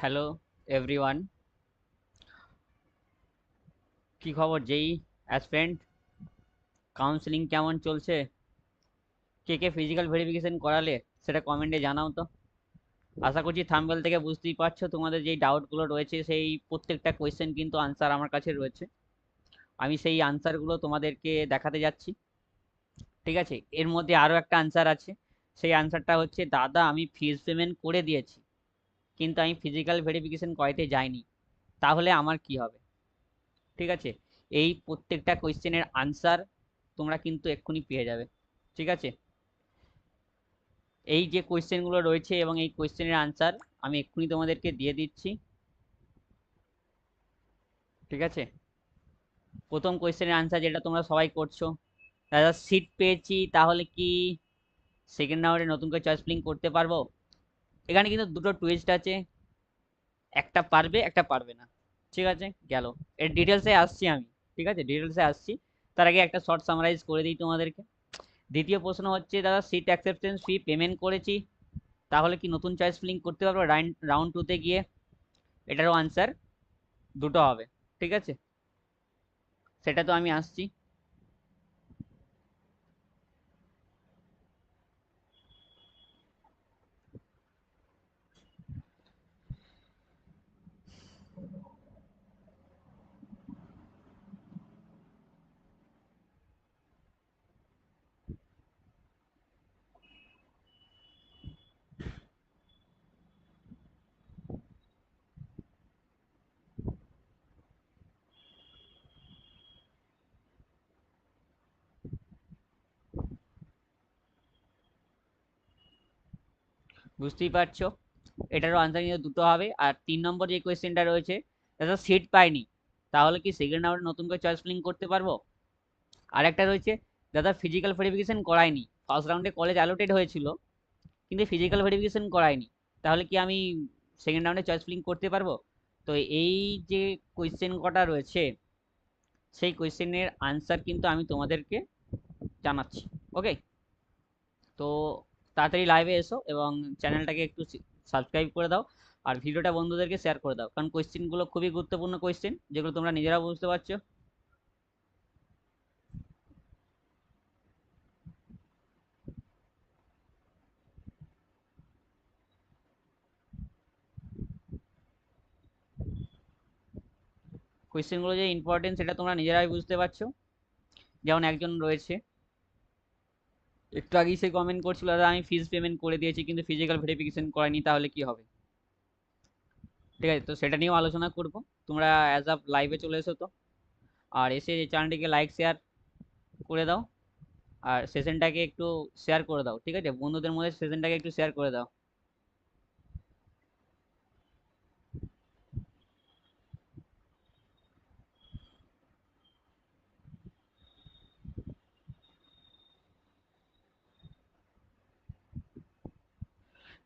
Hello everyone, কি খবর? যেই অ্যাসপিরেন্ট কাউন্সেলিং কেমন চলছে? কে কে ফিজিক্যাল ভেরিফিকেশন করালে সেটা কমেন্টে জানাও তো। আশা করছি থাম্বনেল থেকে বুঝতেই পারছো তোমাদের যেই ডাউটগুলো রয়েছে সেই প্রত্যেকটা কোয়েশ্চেন কিন্তু আনসার আমার কাছে রয়েছে। আমি সেই আনসারগুলো তোমাদেরকে দেখাতে যাচ্ছি। ঠিক আছে, এর মধ্যে আরও একটা আনসার আছে। সেই আনসারটা হচ্ছে, দাদা আমি ফিজ পেমেন্ট করে দিয়েছি কিন্তু আমি ফিজিক্যাল ভেরিফিকেশন করাতে যাইনি, তাহলে আমার কি হবে? ঠিক আছে, এই প্রত্যেকটা কোয়েশ্চেনের আনসার তোমরা কিন্তু এক্ষুনি পেয়ে যাবে। ঠিক আছে, এই যে কোয়েশ্চেনগুলো রয়েছে এবং এই কোয়েশ্চেনের আনসার আমি এক্ষুনি তোমাদেরকে দিয়ে দিচ্ছি। ঠিক আছে, প্রথম কোয়েশ্চেনের আনসার যেটা তোমরা সবাই করছো, দাদা সিট পেয়েছি তাহলে কি সেকেন্ড রাউন্ডে নতুন করে চয়েস ফিলিং করতে পারবো? এখানে কিন্তু দুটো টুইস্ট আছে, একটা পারবে একটা পারবে না। ঠিক আছে, গেল। এর ডিটেলসে আসছি আমি। ঠিক আছে, ডিটেলসে আসছি। তার আগে একটা শর্ট সামারাইজ করে দিই তোমাদেরকে। দ্বিতীয় প্রশ্ন হচ্ছে, দাদা সিট অ্যাকসেপ্টেন্স ফি পেমেন্ট করেছি, তাহলে কি নতুন চয়েস ফিলিং করতে পারবো রাউন্ড টুতে গিয়ে? এটারও আনসার দুটো হবে। ঠিক আছে, সেটা তো আমি আসছি। বুঝতেই পারছো, এটারও আনসার কিন্তু দুটো হবে। আর 3 নম্বর যে কোয়েশ্চেনটা রয়েছে, দাদা সিট পাইনি, তাহলে কি সেকেন্ড রাউন্ডে নতুন করে চয়েস ফিলিং করতে পারবো? আর একটা রয়েছে, দাদা ফিজিক্যাল ভেরিফিকেশন করায়নি, ফার্স্ট রাউন্ডে কলেজ অ্যালোটেড হয়েছিল কিন্তু ফিজিক্যাল ভেরিফিকেশন করায়নি, তাহলে কি আমি সেকেন্ড রাউন্ডে চয়েস ফিলিং করতে পারবো? তো এই যে কোয়েশ্চেন কটা রয়েছে, সেই কোয়েশ্চেনের আনসার কিন্তু আমি তোমাদেরকে জানাচ্ছি। ওকে, তো তাড়াতাড়ি লাইভে এসো এবং চ্যানেলটাকে একটু সাবস্ক্রাইব করে দাও। আর ভিডিওটা বন্ধুদেরকে শেয়ার করে দাও, কারণ কোয়েশ্চেনগুলো খুবই গুরুত্বপূর্ণ কোয়েশ্চেন, যেগুলো তোমরা নিজেরাও বুঝতে পারছো। কোয়েশ্চেনগুলো যে ইম্পর্টেন্ট সেটা তোমরা নিজেরাই বুঝতে পারছো। যেমন একজন রয়েছে, একটু আগেই সে কমেন্ট করছিল, দাদা আমি ফিজ পেমেন্ট করে দিয়েছি কিন্তু ফিজিক্যাল ভেরিফিকেশন করাইনি, তাহলে কি হবে? ঠিক আছে, তো সেটা নিয়েও আলোচনা করব। তোমরা অ্যাজ আ লাইভে চলে এসো তো, আর এসে চ্যানেলটিকে লাইক শেয়ার করে দাও, আর সেশনটাকে একটু শেয়ার করে দাও। ঠিক আছে, বন্ধুদের মধ্যে সেশনটাকে একটু শেয়ার করে দাও।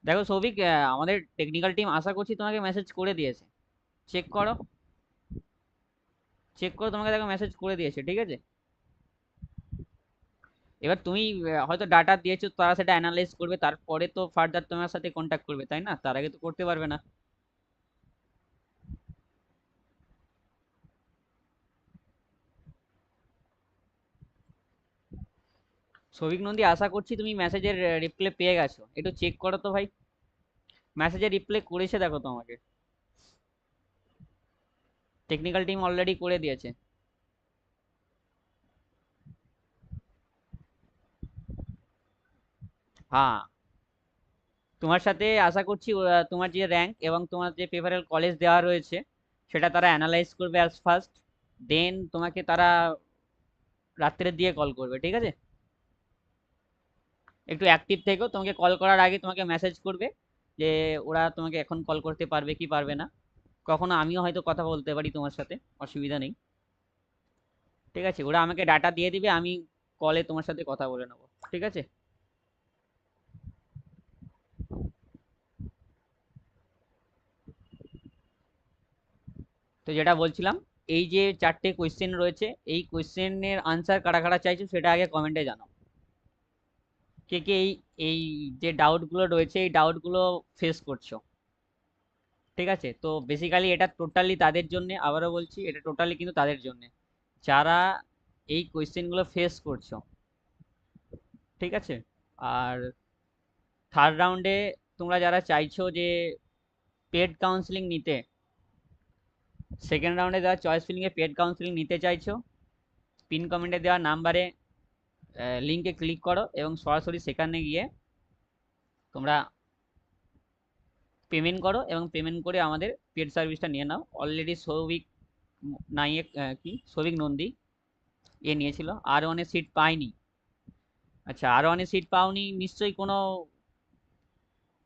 দেখো সৌভিক, আমাদের টেকনিক্যাল টিম আশা করছি তোমাকে মেসেজ করে দিয়েছে। চেক করো, চেক করো, তোমাকে দেখো মেসেজ করে দিয়েছে। ঠিক আছে, এবার তুমি হয়তো ডাটা দিয়েছো, তারা সেটা অ্যানালাইজ করবে, তারপরে তো ফার্দার তোমার সাথে কন্ট্যাক্ট করবে, তাই না? তার আগে তো করতে পারবে না। সৌভিক নন্দী, আশা করছি তুমি মেসেজের রিপ্লাই পেয়ে গেছো, একটু চেক করো তো ভাই। মেসেজের রিপ্লাই করেছে দেখো তোমাকে, টেকনিক্যাল টিম অলরেডি করে দিয়েছে। হ্যাঁ, তোমার সাথে আশা করছি তোমার যে র্যাঙ্ক এবং তোমার যে প্রেফারেল কলেজ দেওয়া রয়েছে সেটা তারা অ্যানালাইজ করবে অ্যাজ ফার্স্ট, দেন তোমাকে তারা রাত্রে দিয়ে কল করবে। ঠিক আছে, একটু অ্যাক্টিভ থেকো, তোমাকে কল করার আগে তোমাকে মেসেজ করবে যে ওরা তোমাকে এখন কল করতে পারবে কি পারবে না। কখনো আমিও হয়তো কথা বলতে পারি তোমার সাথে, অসুবিধা নেই। ঠিক আছে, ওরা আমাকে ডাটা দিয়ে দিবে, আমি কলে তোমার সাথে কথা বলে নেবো। ঠিক আছে, তো যেটা বলছিলাম, এই যে চারটে কোয়েশ্চেন রয়েছে, এই কোয়েশ্চেনের আনসার কারা কারা চাইছো সেটা আগে কমেন্টে জানাও। কে কে এই এই যে ডাউটগুলো রয়েছে এই ডাউটগুলো ফেস করছো? ঠিক আছে? তো বেসিক্যালি এটা টোটালি তাদের জন্য, আবারও বলছি এটা টোটালি কিন্তু তাদের জন্য যারা এই কোয়েশ্চেনগুলো ফেস করছো। ঠিক আছে? আর থার্ড রাউন্ডে তোমরা যারা চাইছো যে পেড কাউন্সিলিং নিতে, সেকেন্ড রাউন্ডে যারা চয়েস ফিলিংয়ে পেড কাউন্সিলিং নিতে চাইছো, পিন কমেন্টে দেওয়া নাম্বারে লিঙ্কে ক্লিক করো এবং সরাসরি সেখানে গিয়ে তোমরা পেমেন্ট করো এবং পেমেন্ট করে আমাদের পেড সার্ভিসটা নিয়ে নাও। অলরেডি সৌভিক নাইক, কি সৌভিক নন্দী এ নিয়েছিল, আর ওয়ানে সিট পায়নি। আচ্ছা, আর ওয়ানে সিট পাওনি নিশ্চয়ই কোনো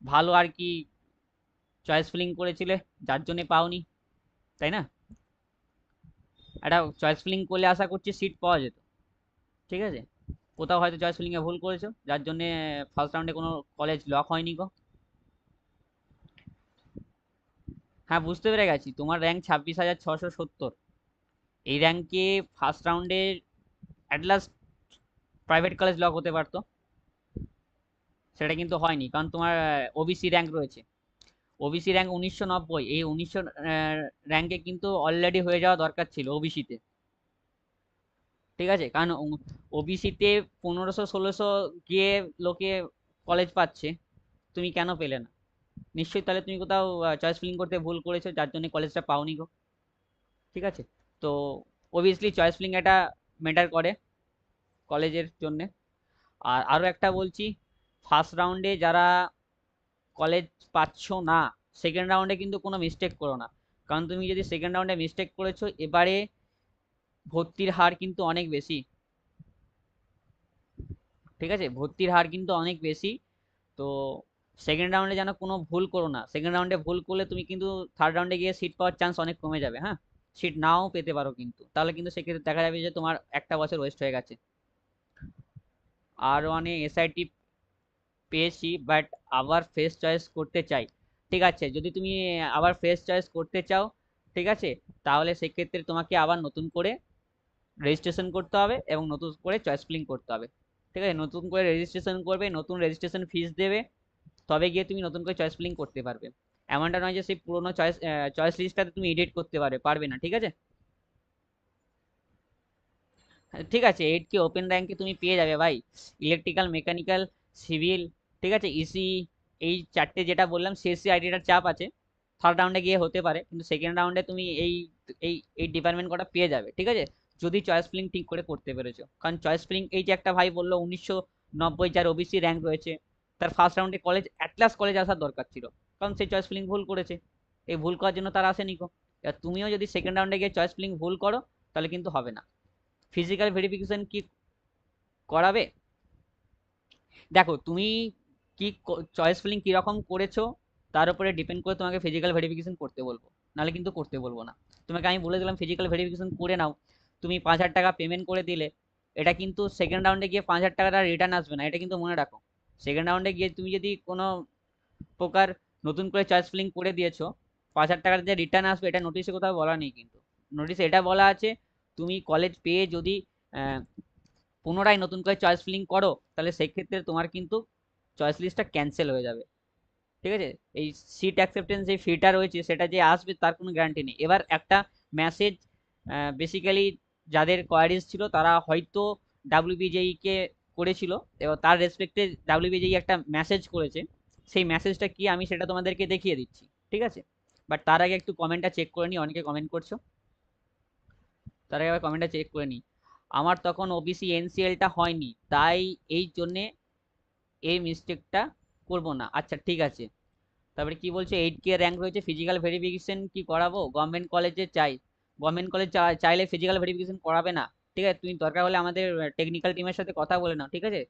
ভালো আর কি চয়েস ফিলিং করেছিলে যার জন্য পাওনি, তাই না? একটা চয়েস ফিলিং করলে আশা করছি সিট পাওয়া যেত। ঠিক আছে? কোথাও হয়তো চয়েস ফিলিংয়ে ভুল করেছো যার জন্য ফার্স্ট রাউন্ডে কোনো কলেজ লক হয়নি গো। হ্যাঁ, বুঝতে পেরে গেছি, তোমার র্যাঙ্ক 26,670। এই র্যাঙ্কে ফার্স্ট রাউন্ডে at last private college lock হতে পারতো, সেটা কিন্তু হয়নি কারণ তোমার ওবিসি র্যাঙ্ক রয়েছে। ওবিসি র্যাঙ্ক 1990, এই 1900 র্যাঙ্কে কিন্তু অলরেডি হয়ে যাওয়া দরকার ছিল ওবিসিতে। ঠিক আছে? কারণ ওবিসিতে 1500 1600 গিয়ে লোকে কলেজ পাচ্ছে, তুমি কেন পেলে না? নিশ্চয়ই তাহলে তুমি কোথাও চয়েস ফিলিং করতে ভুল করেছো যার জন্য কলেজটা পাওনি গো। ঠিক আছে? তো অবভিয়াসলি চয়েস ফিলিং এটা ম্যাটার করে কলেজের জন্যে। আর আরও একটা বলছি, ফার্স্ট রাউন্ডে যারা কলেজ পাচ্ছ না, সেকেন্ড রাউন্ডে কিন্তু কোনো মিস্টেক করো না। কারণ তুমি যদি সেকেন্ড রাউন্ডে মিস্টেক করেছো, এবারে ভর্তির হার কিন্তু অনেক বেশি। ঠিক আছে? ভর্তির হার কিন্তু অনেক বেশি। তো সেকেন্ড রাউন্ডে যেন কোনো ভুল করো না। সেকেন্ড রাউন্ডে ভুল করলে তুমি কিন্তু থার্ড রাউন্ডে গিয়ে সিট পাওয়ার চান্স অনেক কমে যাবে। হ্যাঁ, সিট নাও পেতে পারো কিন্তু, তাহলে কিন্তু সেক্ষেত্রে দেখা যাবে যে তোমার একটা বছর ওয়েস্ট হয়ে গেছে। আর ওয়ানে এসআইটি পেয়েছি, বাট আবার ফ্রেশ চয়েস করতে চাই। ঠিক আছে, যদি তুমি আবার ফ্রেশ চয়েস করতে চাও, ঠিক আছে, তাহলে সেক্ষেত্রে তোমাকে আবার নতুন করে রেজিস্ট্রেশন করতে হবে এবং নতুন করে চয়েস ফিলিং করতে হবে। ঠিক আছে? নতুন করে রেজিস্ট্রেশন করবে, নতুন রেজিস্ট্রেশন ফিস দেবে, তবে গিয়ে তুমি নতুন করে চয়েস ফিলিং করতে পারবে। এমনটা নয় যে সেই পুরোনো চয়েস লিস্টটাতে তুমি এডিট করতে পারবে না। ঠিক আছে? হ্যাঁ, ঠিক আছে, 8K ওপেন র্যাঙ্কে তুমি পেয়ে যাবে ভাই। ইলেকট্রিক্যাল, মেকানিক্যাল, সিভিল, ঠিক আছে, ইসি, এই চারটে যেটা বললাম, সিএসসি আইডিটার চাপ আছে, থার্ড রাউন্ডে গিয়ে হতে পারে, কিন্তু সেকেন্ড রাউন্ডে তুমি এই এই এই ডিপার্টমেন্ট কটা পেয়ে যাবে। ঠিক আছে? যদি চয়েস ফিলিং ঠিক করে করতে পেরেছো। কারণ চয়েস ফিলিং, এই যে একটা ভাই বললো 1990 যার ওবিসি র্যাঙ্ক রয়েছে, তার ফার্স্ট রাউন্ডে কলেজ অ্যাটলাস কলেজ আসার দরকার ছিল, কারণ সেই চয়েস ফিলিং ভুল করেছে। এই ভুল করার জন্য তার আসেনি গো। এবার তুমিও যদি সেকেন্ড রাউন্ডে গিয়ে চয়েস ফিলিং ভুল করো, তাহলে কিন্তু হবে না। ফিজিক্যাল ভেরিফিকেশন কি করাবে? দেখো, তুমি কি চয়েস ফিলিং কিরকম করেছো তার উপরে ডিপেন্ড করে তোমাকে ফিজিক্যাল ভেরিফিকেশন করতে বলবো, নাহলে কিন্তু করতে বলবো না। তোমাকে আমি বলে দিলাম ফিজিক্যাল ভেরিফিকেশন করে নাও, তুমি 5,000 টাকা পেমেন্ট করে দিলে, এটা কিন্তু সেকেন্ড রাউন্ডে গিয়ে 5,000 টাকাটা রিটার্ন আসবে না, এটা কিন্তু মনে রাখো। সেকেন্ড রাউন্ডে গিয়ে তুমি যদি কোনো প্রকার নতুন করে চয়েস ফিলিং করে দিয়েছো, 5,000 টাকার যে রিটার্ন আসবে এটা নোটিশে কোথাও বলা নেই কিন্তু। নোটিশে এটা বলা আছে, তুমি কলেজ পেয়ে যদি পুনরায় নতুন করে চয়েস ফিলিং করো, তাহলে সেক্ষেত্রে তোমার কিন্তু চয়েস লিস্টটা ক্যান্সেল হয়ে যাবে। ঠিক আছে? এই সিট অ্যাকসেপ্টেন্স যে ফিটা রয়েছে সেটা যে আসবে তার কোনো গ্যারান্টি নেই। এবার একটা মেসেজ, বেসিক্যালি যাদের কোয়ারিজ ছিল তারা হয়তো ডাব্লিউবিজেই কে করেছিল, এবার তার রেসপেক্টে ডাব্লিউবিজেই একটা মেসেজ করেছে। সেই মেসেজটা কি আমি সেটা তোমাদেরকে দেখিয়ে দিচ্ছি। ঠিক আছে? বাট তার আগে একটু কমেন্টটা চেক করে নিই, অনেকে কমেন্ট করছো, তার আগে আবার কমেন্টটা চেক করে নিই। আমার তখন ওবিসি এনসিএলটা হয়নি, তাই এই জন্যে এই মিস্টেকটা করব না। আচ্ছা, ঠিক আছে। তারপরে কি বলছে, 8K র্যাঙ্ক রয়েছে, ফিজিক্যাল ভেরিফিকেশন কি করাবো? গভর্নমেন্ট কলেজে চাই। গভর্নমেন্ট কলেজ চাইলে ফিজিক্যাল ভেরিফিকেশন করাবে না। ঠিক আছে? তুমি দরকার হলে আমাদের টেকনিক্যাল টিমের সাথে কথা বলে নাও। ঠিক আছে?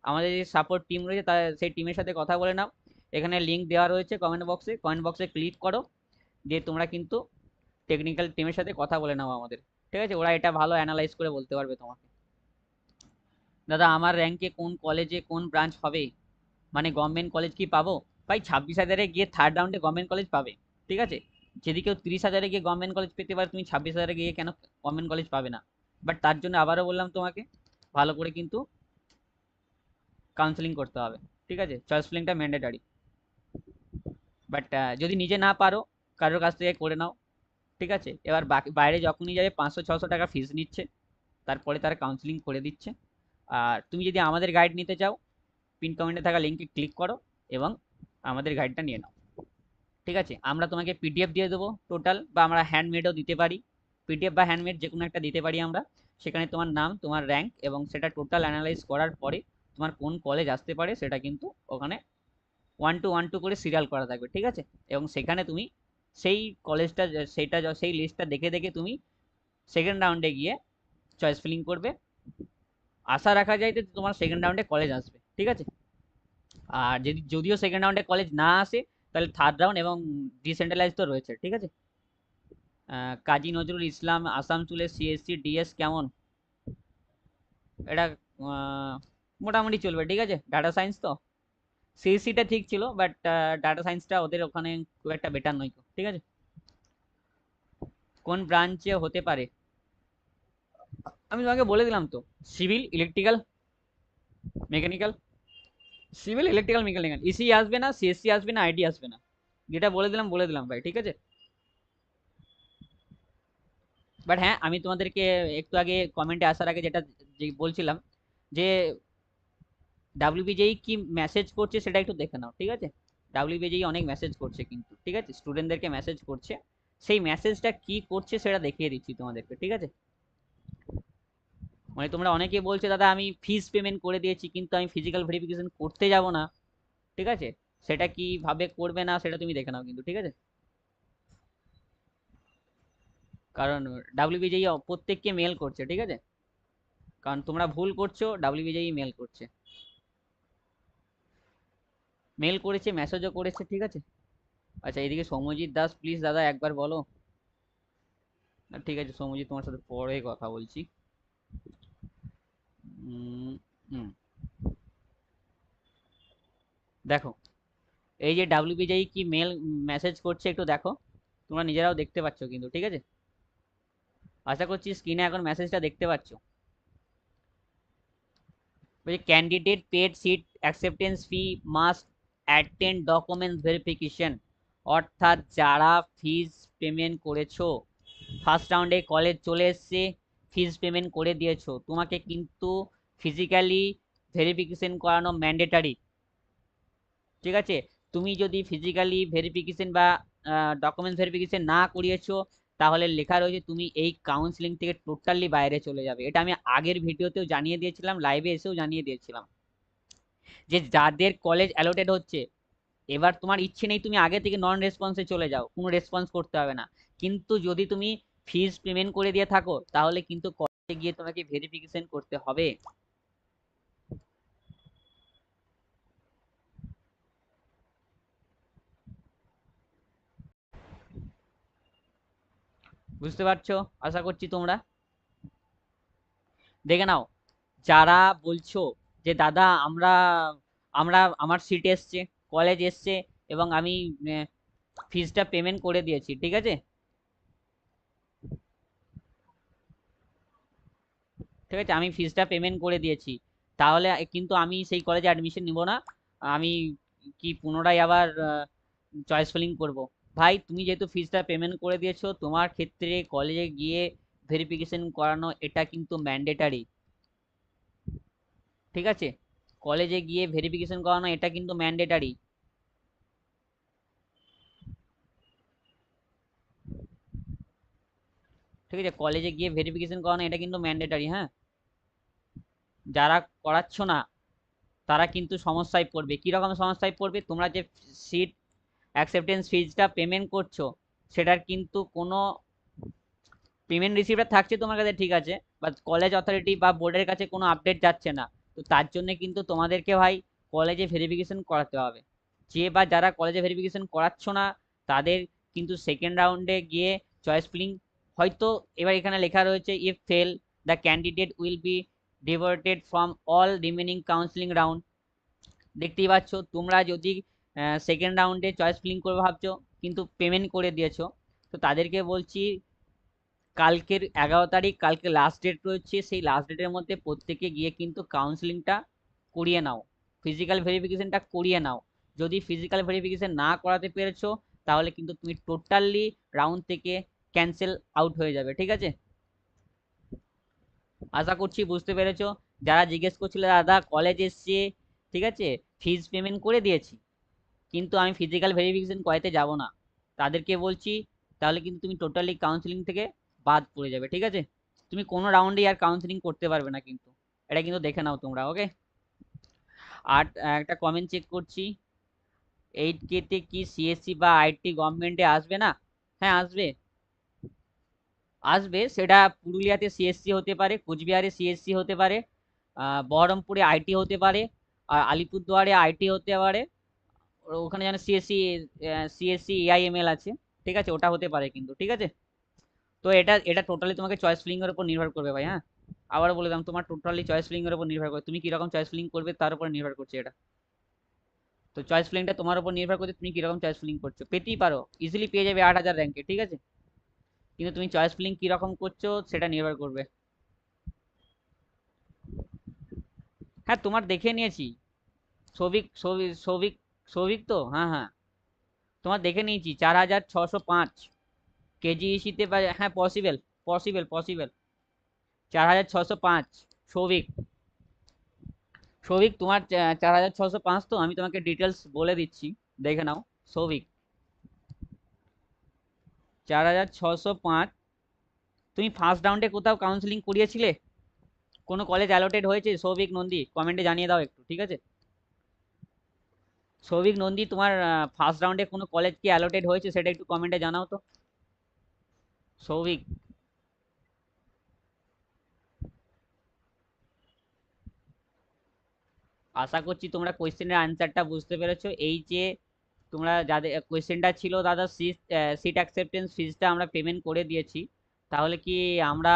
আমাদের যে সাপোর্ট টিম রয়েছে তার সেই টিমের সাথে কথা বলে নাও। এখানে লিঙ্ক দেওয়া রয়েছে কমেন্ট বক্সে, কমেন্ট বক্সে ক্লিক করো, দিয়ে তোমরা কিন্তু টেকনিক্যাল টিমের সাথে কথা বলে নাও আমাদের। ঠিক আছে? ওরা এটা ভালো অ্যানালাইজ করে বলতে পারবে তোমাকে। দাদা, আমার র্যাঙ্কে কোন কলেজে কোন ব্রাঞ্চ হবে, মানে গভর্নমেন্ট কলেজ কি পাবো? ভাই, 26,000-এ গিয়ে থার্ড রাউন্ডে গভর্নমেন্ট কলেজ পাবে। ঠিক আছে? যদি কেউ 30,000-এ গিয়ে গভর্নমেন্ট কলেজ পেতে পারে, তুমি 26,000-এ গিয়ে কেন গভর্নমেন্ট কলেজ পাবে না? বাট তার জন্য আবারও বললাম তোমাকে, ভালো করে কিন্তু কাউন্সেলিং করতে হবে। ঠিক আছে? Choice ফিলিংটা mandatory. বাট যদি নিজে না পারো, কারোর কাছ থেকে করে নাও, ঠিক আছে? এবার বাকি বাইরে যখনই যাবে 500-600 টাকা ফিস নিচ্ছে, তারপরে তারা কাউন্সিলিং করে দিচ্ছে। আর তুমি যদি আমাদের গাইড নিতে চাও, পিন কমেন্টে থাকা লিঙ্কে ক্লিক করো এবং আমাদের গাইডটা নিয়ে নাও, ঠিক আছে? আমরা তোমাকে পিডিএফ দিয়ে দেবো টোটাল, বা আমরা হ্যান্ডমেডও দিতে পারি। পিডিএফ বা হ্যান্ডমেড যে কোনো একটা দিতে পারি আমরা। সেখানে তোমার নাম, তোমার র্যাঙ্ক এবং সেটা টোটাল অ্যানালাইজ করার পরে তোমার কোন কলেজ আসতে পারে সেটা কিন্তু ওখানে 1 to 1 করে সিরিয়াল করা থাকবে, ঠিক আছে? এবং সেখানে তুমি সেই কলেজটা, সেই লিস্টটা দেখে দেখে তুমি সেকেন্ড রাউন্ডে গিয়ে চয়েস ফিলিং করবে। আশা রাখা যায় যে তোমার সেকেন্ড রাউন্ডে কলেজ আসবে, ঠিক আছে? আর যদিও সেকেন্ড রাউন্ডে কলেজ না আসে, তাহলে থার্ড রাউন্ড এবং ডিসেন্ট্রালাইজ তো রয়েছে, ঠিক আছে? কাজী নজরুল ইসলাম আসানসোলের সিএসসি ডিএস কেমন? এটা মোটামুটি চলবে, ঠিক আছে? ডাটা সায়েন্স তো সিএসসিটা ঠিক ছিল, বাট ডাটা সায়েন্সটা ওদের ওখানে খুব একটা বেটার নয়, ঠিক আছে? কোন ব্রাঞ্চে হতে পারে? আমি তোমাকে বলে দিলাম তো, civil, electrical, mechanical. Civil, electrical, mechanical, EC আসবে না, সিএসসি আসবে না, আইটি আসবে না। যেটা বলে দিলাম ভাই, ঠিক আছে? বাট হ্যাঁ, আমি তোমাদেরকে একটু আগে কমেন্টে আসার আগে যেটা বলছিলাম, যে ডাব্লিউবিজেই কি মেসেজ করছে সেটা একটু দেখে নাও, ঠিক আছে? ডাব্লিউবিজেই অনেক মেসেজ করছে কিন্তু, ঠিক আছে? স্টুডেন্টদেরকে মেসেজ করছে, সেই মেসেজটা কি করছে সেটা দেখিয়ে দিচ্ছি তোমাদেরকে, ঠিক আছে? মানে তোমরা অনেকে বলছে দাদা আমি ফিস পেমেন্ট করে দিয়েছি কিন্তু আমি ফিজিক্যাল ভেরিফিকেশন করতে যাব না, ঠিক আছে? সেটা কিভাবে করবে না সেটা তুমি দেখে নাও কিন্তু, ঠিক আছে? কারণ ডাব্লিউবিজেই প্রত্যেককে মেল করছে, ঠিক আছে? কারণ তোমরা ভুল করছো, ডাব্লিউবিজেই মেল করছে, মেল করেছে, মেসেজও করেছে, ঠিক আছে? আচ্ছা, এদিকে সৌম্যজিৎ দাস, প্লিজ দাদা একবার বলো। না, ঠিক আছে সৌম্যজিৎ, তোমার সাথে পরে কথা বলছি। উম, হুম, দেখো, এই যে ডাব্লিউবিজেই কি মেল মেসেজ করছে একটু দেখো, তোমরা নিজেরাও দেখতে পাচ্ছ কিন্তু, ঠিক আছে? আশা করছি স্ক্রিনে এখন মেসেজটা দেখতে পাচ্ছ। বলছে ক্যান্ডিডেট পেড সিট অ্যাকসেপ্টেন্স ফি মাস্ট অ্যাটেন্ড ডকুমেন্টস ভেরিফিকেশন। অর্থাৎ যারা ফিজ পেমেন্ট করেছো, ফার্স্ট রাউন্ডে কলেজ চলে এসছে, ফিজ পেমেন্ট করে দিয়েছো, তোমাকে কিন্তু ফিজিক্যালি ভেরিফিকেশন করানো ম্যান্ডেটারি, ঠিক আছে? তুমি যদি ফিজিক্যালি ভেরিফিকেশন বা ডকুমেন্টস ভেরিফিকেশন না করিয়েছো, তাহলে লেখা রয়েছে তুমি এই কাউন্সিলিং থেকে টোটালি বাইরে চলে যাবে। এটা আমি আগের ভিডিওতেও জানিয়ে দিয়েছিলাম, লাইভে এসেও জানিয়ে দিয়েছিলাম, যে যাদের কলেজ অ্যালোটেড হচ্ছে, এবার তোমার ইচ্ছে নেই তুমি আগে থেকে নন রেসপন্সে চলে যাও, কোনো রেসপন্স করতে হবে না। কিন্তু যদি তুমি ফিজ পেমেন্ট করে দিয়ে থাকো, তাহলে কিন্তু কলেজে গিয়ে তোমাকে ভেরিফিকেশন করতে হবে। বুঝতে পারছো? আশা করছি তোমরা দেখে নাও। যারা বলছো যে দাদা আমরা আমরা আমার সিট এসছে, কলেজ এসছে এবং আমি ফিজটা পেমেন্ট করে দিয়েছি, ঠিক আছে? ঠিক আছে, আমি ফিজটা পেমেন্ট করে দিয়েছি, তাহলে কিন্তু আমি সেই কলেজে অ্যাডমিশন নিব না। আমি কি পুনরায় আবার চয়েস ফিলিং করব? ভাই, তুমি যেহেতু ফিজটা পেমেন্ট করে দিয়েছো, তোমার ক্ষেত্রে কলেজে গিয়ে ভেরিফিকেশন করানো এটা কিন্তু ম্যান্ডেটারি, ঠিক আছে? কলেজে গিয়ে ভেরিফিকেশন করানো এটা কিন্তু ম্যান্ডেটারি। ঠিক আছে, কলেজে গিয়ে ভেরিফিকেশন করানো এটা কিন্তু ম্যান্ডেটারি, হ্যাঁ? যারা করাচ্ছ না তারা কিন্তু সমস্যায় পড়বে। কিরকম সমস্যায় পড়বে? তোমরা যে সিট অ্যাকসেপ্টেন্স ফিজটা পেমেন্ট করছো, সেটার কিন্তু কোনো পেমেন্ট রিসিপ্টটা থাকছে তোমার কাছে, ঠিক আছে, বাট কলেজ অথরিটি বা বোর্ডের কাছে কোনো আপডেট যাচ্ছে না। তো তার জন্য কিন্তু তোমাদেরকে ভাই কলেজে ভেরিফিকেশন করাতে হবে। যে বা যারা কলেজে ভেরিফিকেশন করাচ্ছ না, তাদের কিন্তু সেকেন্ড রাউন্ডে গিয়ে চয়েস ফিলিং হয়তো, এবার এখানে লেখা রয়েছে if fail the candidate will be ডিভার্টেড from all remaining counselling round. দেখতেই পাচ্ছ, তোমরা যদি সেকেন্ড রাউন্ডে চয়েস ফিলিং করবে ভাবছো কিন্তু পেমেন্ট করে দিয়েছো, তো তাদেরকে বলছি কালকের 11 তারিখ, কালকে লাস্ট ডেট রয়েছে, সেই লাস্ট ডেটের মধ্যে প্রত্যেকে গিয়ে কিন্তু কাউন্সিলিংটা করিয়ে নাও, ফিজিক্যাল ভেরিফিকেশনটা করিয়ে নাও। যদি ফিজিক্যাল ভেরিফিকেশন না করাতে পেরেছো, তাহলে কিন্তু তুমি টোটালি রাউন্ড থেকে ক্যান্সেল আউট হয়ে যাবে, ঠিক আছে? আশা করছি বুঝতে পেরেছো। যারা জিজ্ঞেস করছিল দাদা কলেজ এসছে, ঠিক আছে, ফিজ পেমেন্ট করে দিয়েছি কিন্তু আমি ফিজিক্যাল ভেরিফিকেশন করাতে যাব না, তাদেরকে বলছি তাহলে কিন্তু তুমি টোটালি কাউন্সিলিং থেকে বাদ পড়ে যাবে, ঠিক আছে? তুমি কোনো রাউন্ডে আর কাউন্সিলিং করতে পারবে না কিন্তু, এটা কিন্তু দেখে নাও তোমরা, ওকে? আর একটা কমেন্ট চেক করছি, 8K তে কি সিএসসি বা আইটি গভর্নমেন্টে আসবে না? হ্যাঁ আসবে, আসবে। সেটা পুরুলিয়াতে সিএসসি হতে পারে, কোচবিহারে সিএসসি হতে পারে, বহরমপুরে আইটি হতে পারে, আর আলিপুরদুয়ারে আইটি হতে পারে। ওখানে যেন সিএসসি, সিএসসি এআইএমএল আছে, ঠিক আছে, ওটা হতে পারে কিন্তু, ঠিক আছে? তো এটা এটা টোটালি তোমাকে চয়েস ফিলিং এর উপর নির্ভর করবে ভাই, হ্যাঁ। আবার বলে দিলাম, তোমার টোটালি চয়েস ফিলিং এর উপর নির্ভর করে, তুমি কিরকম চয়েস ফিলিং করবে তার উপর নির্ভর করছে এটা। তো চয়েস ফিলিংটা তোমার উপর নির্ভর করছে, তুমি কিরকম চয়েস ফিলিং করছো। পেতেই পারো, ইজিলি পেয়ে যাবে 8,000 র্যাঙ্কে, ঠিক আছে, কিন্তু তুমি চয়েস ফিলিং কিরকম করছো সেটা নির্ভর করবে। হ্যাঁ তোমার দেখে নিয়েছি, সৌভিক সৌভিক সৌভিক সৌভিক তো, হ্যাঁ হ্যাঁ, তোমার দেখে নিয়েছি 4,605 কেজিইসিতে, হ্যাঁ possible, possible possible. 4,605 Souvik, Souvik তোমার 4,605 তো, আমি তোমাকে ডিটেলস বলে দিচ্ছি, দেখে নাও। সৌভিক 4,605। তুমি ফার্স্ট রাউন্ডে কোথাও কাউন্সিলিং করিয়েছিলে? কোনো কলেজ অ্যালোটেড হয়েছে? সৌভিক নন্দী কমেন্টে জানিয়ে দাও একটু, ঠিক আছে? সৌভিক নন্দী তোমার ফার্স্ট রাউন্ডে কোনো কলেজ কি অ্যালোটেড হয়েছে সেটা একটু কমেন্টে জানাও তো, সৌভিক। আশা করছি তোমরা কোয়েশ্চেনের আনসারটা বুঝতে পেরেছো। এই যে তোমরা যাদের কোয়েশ্চেনটা ছিল দাদা, সিট অ্যাকসেপ্টেন্স ফিজটা আমরা পেমেন্ট করে দিয়েছি, তাহলে কি আমরা,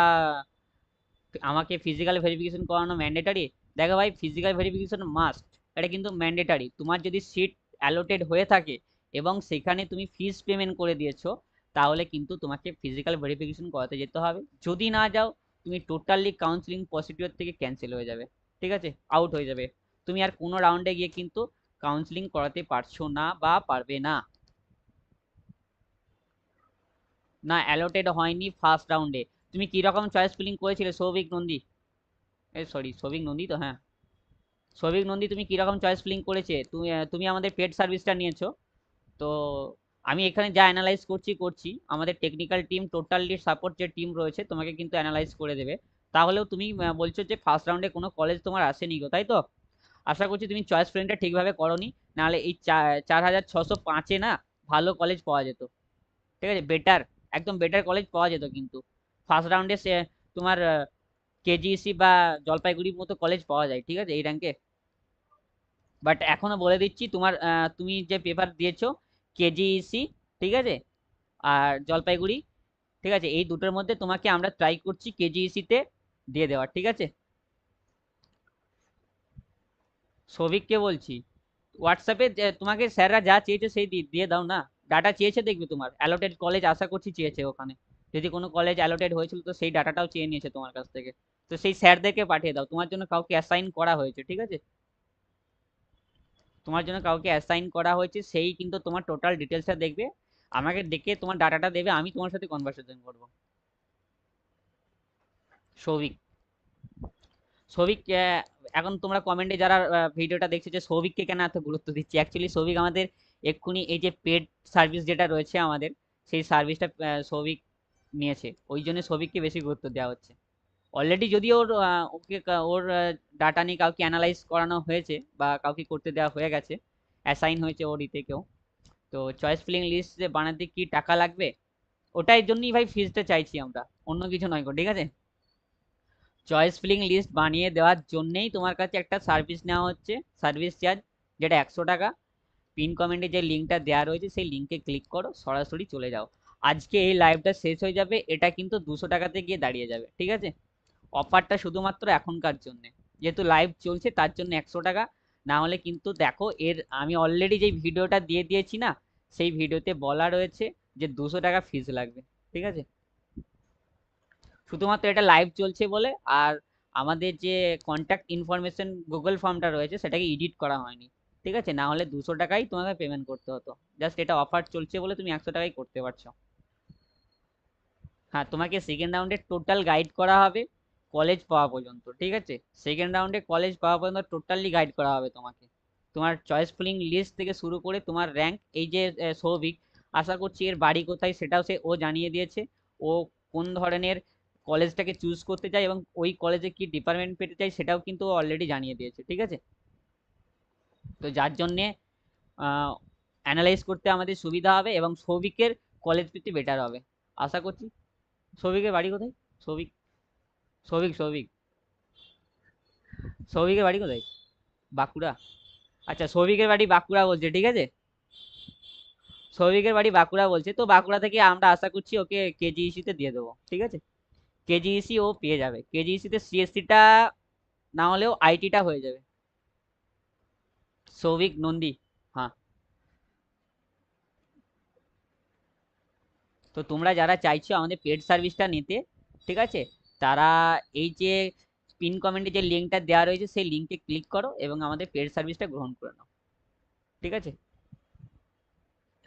আমাকে ফিজিক্যাল ভেরিফিকেশন করানো ম্যান্ডেটারি? দেখো ভাই, ফিজিক্যাল ভেরিফিকেশন মাস্ট, এটা কিন্তু ম্যান্ডেটারি। তোমার যদি সিট অ্যালোটেড হয়ে থাকে এবং সেখানে তুমি ফিজ পেমেন্ট করে দিয়েছো, তাহলে কিন্তু তোমাকে ফিজিক্যাল ভেরিফিকেশন করাতে যেতে হবে। যদি না যাও, তুমি টোটালি কাউন্সিলিং প্রসিডিওর থেকে ক্যান্সেল হয়ে যাবে, ঠিক আছে, আউট হয়ে যাবে। তুমি আর কোনো রাউন্ডে গিয়ে কিন্তু কাউন্সিলিং করাতে পারছো না বা পারবে না। না অ্যালোটেড হয়নি ফার্স্ট রাউন্ডে। তুমি কি রকম চয়েস ফিলিং করেছিলে সৌভিক নন্দী? এই সরি, সৌভিক নন্দী তো, হ্যাঁ সৌভিক নন্দী, তুমি কিরকম চয়েস ফিলিং করেছে? তুমি আমাদের পেড সার্ভিসটা নিয়েছো তো। আমি এখানে যা অ্যানালাইজ করছি আমাদের টেকনিক্যাল টিম, টোটালি সাপোর্ট যে টিম রয়েছে তোমাকে কিন্তু অ্যানালাইজ করে দেবে। তাহলেও তুমি বলছো যে ফার্স্ট রাউন্ডে কোনো কলেজ তোমার আসেনি গো, তাই তো? আশা করছি তুমি চয়েস ফিলিংটা ঠিকভাবে করোনি, নাহলে এই 4,605-এ না ভালো কলেজ পাওয়া যেত, ঠিক আছে, বেটার, একদম বেটার কলেজ পাওয়া যেত কিন্তু ফার্স্ট রাউন্ডে। সে তোমার কেজিইসি বা জলপাইগুড়ির মতো কলেজ পাওয়া যায়, ঠিক আছে, এই র্যাঙ্কে। বাট এখনো বলে দিচ্ছি, তোমার তুমি যে পেপার দিয়েছো, কেজিইসি, ঠিক আছে, আর জলপাইগুড়ি, ঠিক আছে, এই দুটোর মধ্যে তোমাকে আমরা ট্রাই করছি কেজিইসিতে দিয়ে দেওয়ার, ঠিক আছে? সৌভিককে বলছি, হোয়াটসঅ্যাপে তোমাকে স্যাররা যা চেয়েছে সেই দিয়ে দাও না। ডাটা চেয়েছে দেখবে, তোমার অ্যালোটেড কলেজ আশা করছি চেয়েছে ওখানে। যদি কোনো কলেজ অ্যালোটেড হয়েছিল তো সেই ডাটাটাও চেয়ে নিয়েছে তোমার কাছ থেকে। তো সেই স্যারদেরকে পাঠিয়ে দাও, তোমার জন্য কাউকে অ্যাসাইন করা হয়েছে, ঠিক আছে, তোমার জন্য কাউকে অ্যাসাইন করা হয়েছে, সেই কিন্তু তোমার টোটাল ডিটেলসটা দেখবে, আমাকে দেখে তোমার ডাটাটা দেবে, আমি তোমার সাথে কনভারসেশন করবো। সৌভিক, সৌভিক এখন তোমরা কমেন্টে যারা ভিডিওটা দেখছে যে সৌভিককে কেন এত গুরুত্ব দিচ্ছি, অ্যাকচুয়ালি সৌভিক আমাদের এক্ষুনি এই যে পেড সার্ভিস যেটা রয়েছে আমাদের, সেই সার্ভিসটা সৌভিক নিয়েছে, ওই জন্য সৌভিককে বেশি গুরুত্ব দেওয়া হচ্ছে। অলরেডি যদি ওর ওর ডাটা নিয়ে কাউকে অ্যানালাইজ করানো হয়েছে বা কাউকে করতে দেওয়া হয়ে গেছে, অ্যাসাইন হয়েছে ওর ইতে কেউ। তো চয়েস ফিলিং লিস্ট বানাতে কি টাকা লাগবে? ওটাই জন্যই ভাই ফিজটা চাইছি আমরা, অন্য কিছু নয় গো, ঠিক আছে? চয়েস ফিলিং লিস্ট বানিয়ে দেওয়ার জন্যেই তোমার কাছে একটা সার্ভিস নেওয়া হচ্ছে, সার্ভিস চার্জ, যেটা 100 টাকা। পিন কমেন্টে যে লিঙ্কটা দেওয়া রয়েছে সেই লিঙ্কে ক্লিক করো, সরাসরি চলে যাও। আজকে এই লাইভটা শেষ হয়ে যাবে, এটা কিন্তু 200 টাকাতে গিয়ে দাঁড়িয়ে যাবে, ঠিক আছে? অফারটা শুধুমাত্র এখনকার জন্য, যেহেতু লাইভ চলছে তার জন্য 100 টাকা। না হলে কিন্তু দেখো, এর আমি অলরেডি যেই ভিডিওটা দিয়ে দিয়েছি না, সেই ভিডিওতে বলা রয়েছে যে 200 টাকা ফিজ লাগবে, ঠিক আছে? শুধুমাত্র এটা লাইভ চলছে বলে, আর আমাদের যে কন্ট্যাক্ট ইনফরমেশন গুগল ফর্মটা রয়েছে সেটাকে এডিট করা হয়নি, ঠিক আছে, না হলে 200 টাকাই তোমাকে পেমেন্ট করতে হতো। জাস্ট এটা অফার চলছে বলে তুমি 100 টাকাই করতে পারছো। হ্যাঁ, তোমাকে সেকেন্ড রাউন্ডে টোটাল গাইড করা হবে কলেজ পাওয়া পর্যন্ত, ঠিক আছে। সেকেন্ড রাউন্ডে কলেজ পাওয়া পর্যন্ত টোটালি গাইড করা হবে তোমাকে। তোমার চয়েস ফিলিং লিস্ট থেকে শুরু করে তোমার র্যাঙ্ক, এই যে সৌভিক, আশা করছি এর বাড়ি কোথায় সেটাও ও জানিয়ে দিয়েছে। ও কোন ধরনের কলেজটাকে চুজ করতে চায় এবং ওই কলেজে কি ডিপার্টমেন্ট পেতে চাই সেটাও কিন্তু অলরেডি জানিয়ে দিয়েছে, ঠিক আছে। তো যার জন্যে অ্যানালাইজ করতে আমাদের সুবিধা হবে এবং সৌভিকের কলেজ পেতে বেটার হবে আশা করছি। সৌভিকের বাড়ি কোথায়? সৌভিক, সৌভিক, সৌভিক, সৌভিকের বাড়ি কোথায়? বাঁকুড়া? আচ্ছা, সৌভিকের বাড়ি বাঁকুড়া বলছে, ঠিক আছে। সৌভিকের বাড়ি বাঁকুড়া বলছে, তো বাঁকুড়া থেকে আমরা আশা করছি ওকে কেজিইসি তে দিয়ে দেবো, ঠিক আছে। কেজিইসি ও পেয়ে যাবে, কেজিইসি তে সিএসসিটা না হলেও আইটিটা হয়ে যাবে। সৌভিক নন্দী, হ্যাঁ। তো তোমরা যারা চাইছো আমাদের পেড সার্ভিসটা নিতে, ঠিক আছে, তারা এই যে পিন কমেন্টে যে লিঙ্কটা দেওয়া রয়েছে সেই লিঙ্কে ক্লিক করো এবং আমাদের পেড সার্ভিসটা গ্রহণ করে নাও, ঠিক আছে।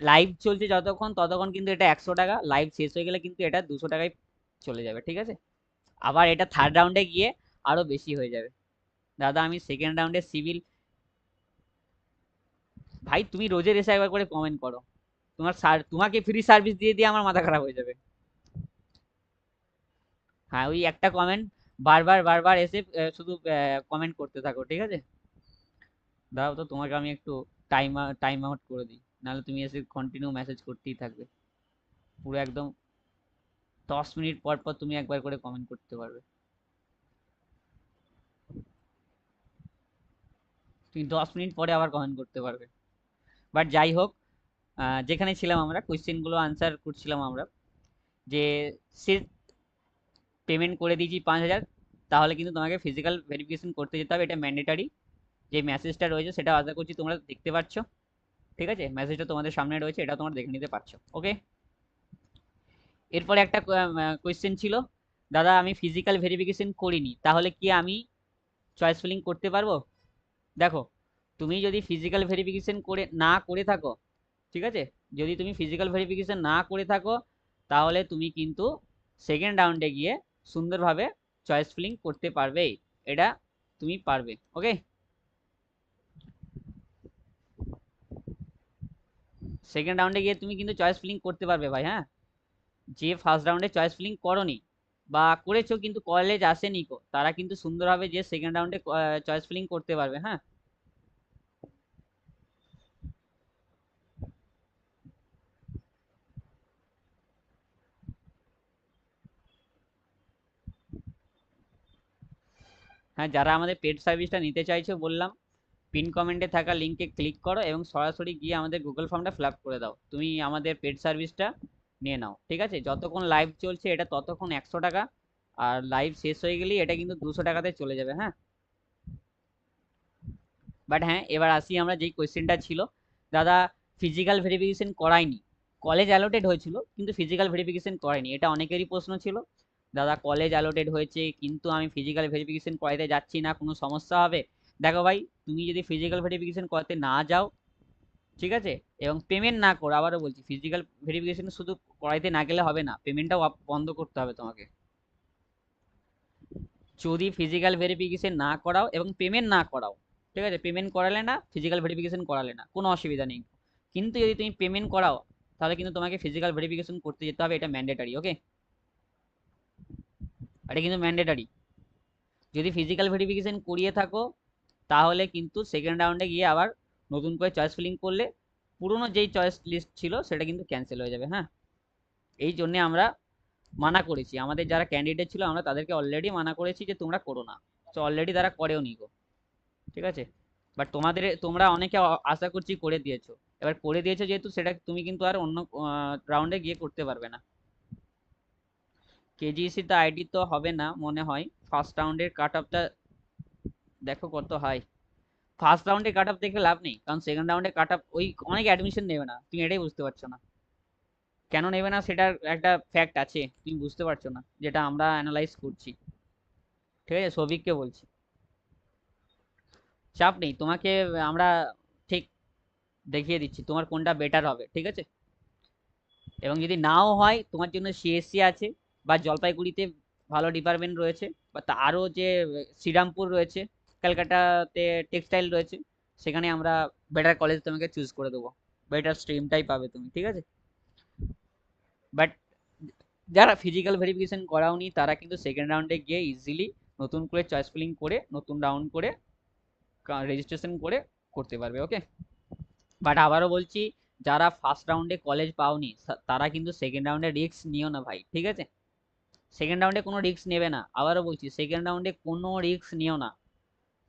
লাইভ চলছে যতক্ষণ ততক্ষণ কিন্তু এটা 100 টাকা, লাইভ শেষ হয়ে গেলে কিন্তু এটা 200 টাকায় চলে যাবে, ঠিক আছে। আবার এটা থার্ড রাউন্ডে গিয়ে আরো বেশি হয়ে যাবে। দাদা আমি সেকেন্ড রাউন্ডে সিভিল, ভাই তুমি রোজের এসে একবার করে কমেন্ট করো। তোমাকে ফ্রি সার্ভিস দিয়ে দিয়ে আমার মাথা খারাপ হয়ে যাবে। হ্যাঁ, ওই একটা কমেন্ট বারবার বারবার এসে শুধু কমেন্ট করতে থাকো, ঠিক আছে। দাও তো তোমাকে আমি একটু টাইম আউট করে দিই, নাহলে তুমি এসে কন্টিনিউ মেসেজ করতেই থাকবে। পুরো একদম 10 মিনিট পর পর তুমি একবার করে কমেন্ট করতে পারবে। তুমি 10 মিনিট পরে আবার কমেন্ট করতে পারবে। বাট যাই হোক, যেখানে ছিলাম আমরা কোয়েশ্চেনগুলো আনসার করছিলাম আমরা, যে সে পেমেন্ট করে দিয়েছি 5,000, তাহলে কিন্তু তোমাকে ফিজিক্যাল ভেরিফিকেশন করতে যেতে হবে, এটা ম্যান্ডেটারি। যে মেসেজটা রয়েছে সেটা আশা করছি তোমরা দেখতে পাচ্ছ, ঠিক আছে। মেসেজটা তোমাদের সামনে রয়েছে, এটা তোমরা দেখে নিতে পারছো, ওকে। এরপরে একটা কোয়েশ্চেন ছিল, দাদা আমি ফিজিক্যাল ভেরিফিকেশন করিনি তাহলে কি আমি চয়েস ফিলিং করতে পারবো? দেখো, তুমি যদি ফিজিক্যাল ভেরিফিকেশন না করে থাকো, ঠিক আছে, যদি তুমি ফিজিক্যাল ভেরিফিকেশন না করে থাকো তাহলে তুমি কিন্তু সেকেন্ড রাউন্ডে গিয়ে সুন্দরভাবে চয়েস ফিলিং করতে পারবে, এটা তুমি পারবে, ওকে। সেকেন্ড রাউন্ডে গিয়ে তুমি কিন্তু চয়েস ফিলিং করতে পারবে ভাই, হ্যাঁ। যে ফার্স্ট রাউন্ডে চয়েস ফিলিং করনি বা করেছো কিন্তু কলেজ আসেনি কো, তারা কিন্তু সুন্দরভাবে যে সেকেন্ড রাউন্ডে চয়েস ফিলিং করতে পারবে, হ্যাঁ। হ্যাঁ, যারা আমাদের পেড সার্ভিসটা নিতে চাইছো বললাম, পিন কমেন্টে থাকা লিঙ্কে ক্লিক করো এবং সরাসরি গিয়ে আমাদের গুগল ফর্মটা ফিল আপ করে দাও, তুমি আমাদের পেড সার্ভিসটা নিয়ে নাও, ঠিক আছে। যতক্ষণ লাইভ চলছে এটা ততক্ষণ 100 টাকা, আর লাইভ শেষ হয়ে গেলেই এটা কিন্তু 200 টাকাতে চলে যাবে, হ্যাঁ। বাট হ্যাঁ, এবার আসি আমরা যেই কোয়েশ্চেনটা ছিল, দাদা ফিজিক্যাল ভেরিফিকেশন করায়নি, কলেজ অ্যালোটেড হয়েছিল কিন্তু ফিজিক্যাল ভেরিফিকেশন করায়নি, এটা অনেকেরই প্রশ্ন ছিল। দাদা কলেজ অ্যালোটেড হয়েছে কিন্তু আমি ফিজিক্যাল ভেরিফিকেশন করাতে যাচ্ছি না, কোনো সমস্যা হবে? দেখো ভাই, তুমি যদি ফিজিক্যাল ভেরিফিকেশন করাতে না যাও, ঠিক আছে, এবং পেমেন্ট না করো, আবারও বলছি ফিজিক্যাল ভেরিফিকেশন শুধু করাইতে না গেলে হবে না, পেমেন্টটাও বন্ধ করতে হবে তোমাকে। যদি ফিজিক্যাল ভেরিফিকেশন না করাও এবং পেমেন্ট না করাও, ঠিক আছে, পেমেন্ট করালে না, ফিজিক্যাল ভেরিফিকেশন করালে না, কোনো অসুবিধা নেই। কিন্তু যদি তুমি পেমেন্ট করাও তাহলে কিন্তু তোমাকে ফিজিক্যাল ভেরিফিকেশন করতে যেতে হবে, এটা ম্যান্ডেটারি, ওকে। এটা কিন্তু ম্যান্ডেটারি। যদি ফিজিক্যাল ভেরিফিকেশন করিয়ে থাকো তাহলে কিন্তু সেকেন্ড রাউন্ডে গিয়ে আবার নতুন করে চয়েস ফিলিং করলে পুরনো যেই চয়েস লিস্ট ছিল সেটা কিন্তু ক্যান্সেল হয়ে যাবে, হ্যাঁ। এই জন্যে আমরা মানা করেছি, আমাদের যারা ক্যান্ডিডেট ছিল আমরা তাদেরকে অলরেডি মানা করেছি যে তোমরা করো না, তো অলরেডি তারা করেও নি গো, ঠিক আছে। বাট তোমরা অনেকে আশা করছি করে দিয়েছো, এবার করে দিয়েছো যেহেতু সেটা তুমি কিন্তু আর অন্য রাউন্ডে গিয়ে করতে পারবে না। কেজিএসসি তে আইডি তো হবে না মনে হয়, ফার্স্ট রাউন্ডের কাট অফটা দেখো কত হয়। ফার্স্ট রাউন্ডে কাট অফ দেখে লাভ নেই, কারণ সেকেন্ড রাউন্ডে কাট অফ ওই অনেক অ্যাডমিশন নেবে না, তুমি এটাই বুঝতে পারছো না। কেন নেবে না সেটার একটা ফ্যাক্ট আছে, তুমি বুঝতে পারছো না, যেটা আমরা অ্যানালাইজ করছি, ঠিক আছে। সৌভিককে বলছি, চাপ নেই তোমাকে, আমরা ঠিক দেখিয়ে দিচ্ছি তোমার কোনটা বেটার হবে, ঠিক আছে। এবং যদি নাও হয় তোমার জন্য সিএসসি আছে, বা জলপাইগুড়িতে ভালো ডিপার্টমেন্ট রয়েছে, বা আরও যে শ্রীরামপুর রয়েছে, ক্যালকাটাতে টেক্সটাইল রয়েছে, সেখানে আমরা বেটার কলেজ তোমাকে চুজ করে দেবো, বেটার স্ট্রিমটাই পাবে তুমি, ঠিক আছে। বাট যারা ফিজিক্যাল ভেরিফিকেশন করাওনি তারা কিন্তু সেকেন্ড রাউন্ডে গিয়ে ইজিলি নতুন করে চয়েস ফিলিং করে নতুন রাউন্ড করে রেজিস্ট্রেশন করে করতে পারবে, ওকে। বাট আবারও বলছি, যারা ফার্স্ট রাউন্ডে কলেজ পাওনি তারা কিন্তু সেকেন্ড রাউন্ডে রিস্ক নিও না ভাই, ঠিক আছে। সেকেন্ড রাউন্ডে কোনো রিস্ক নেবে না, আবারও বলছি সেকেন্ড রাউন্ডে কোনো রিস্ক নিও না।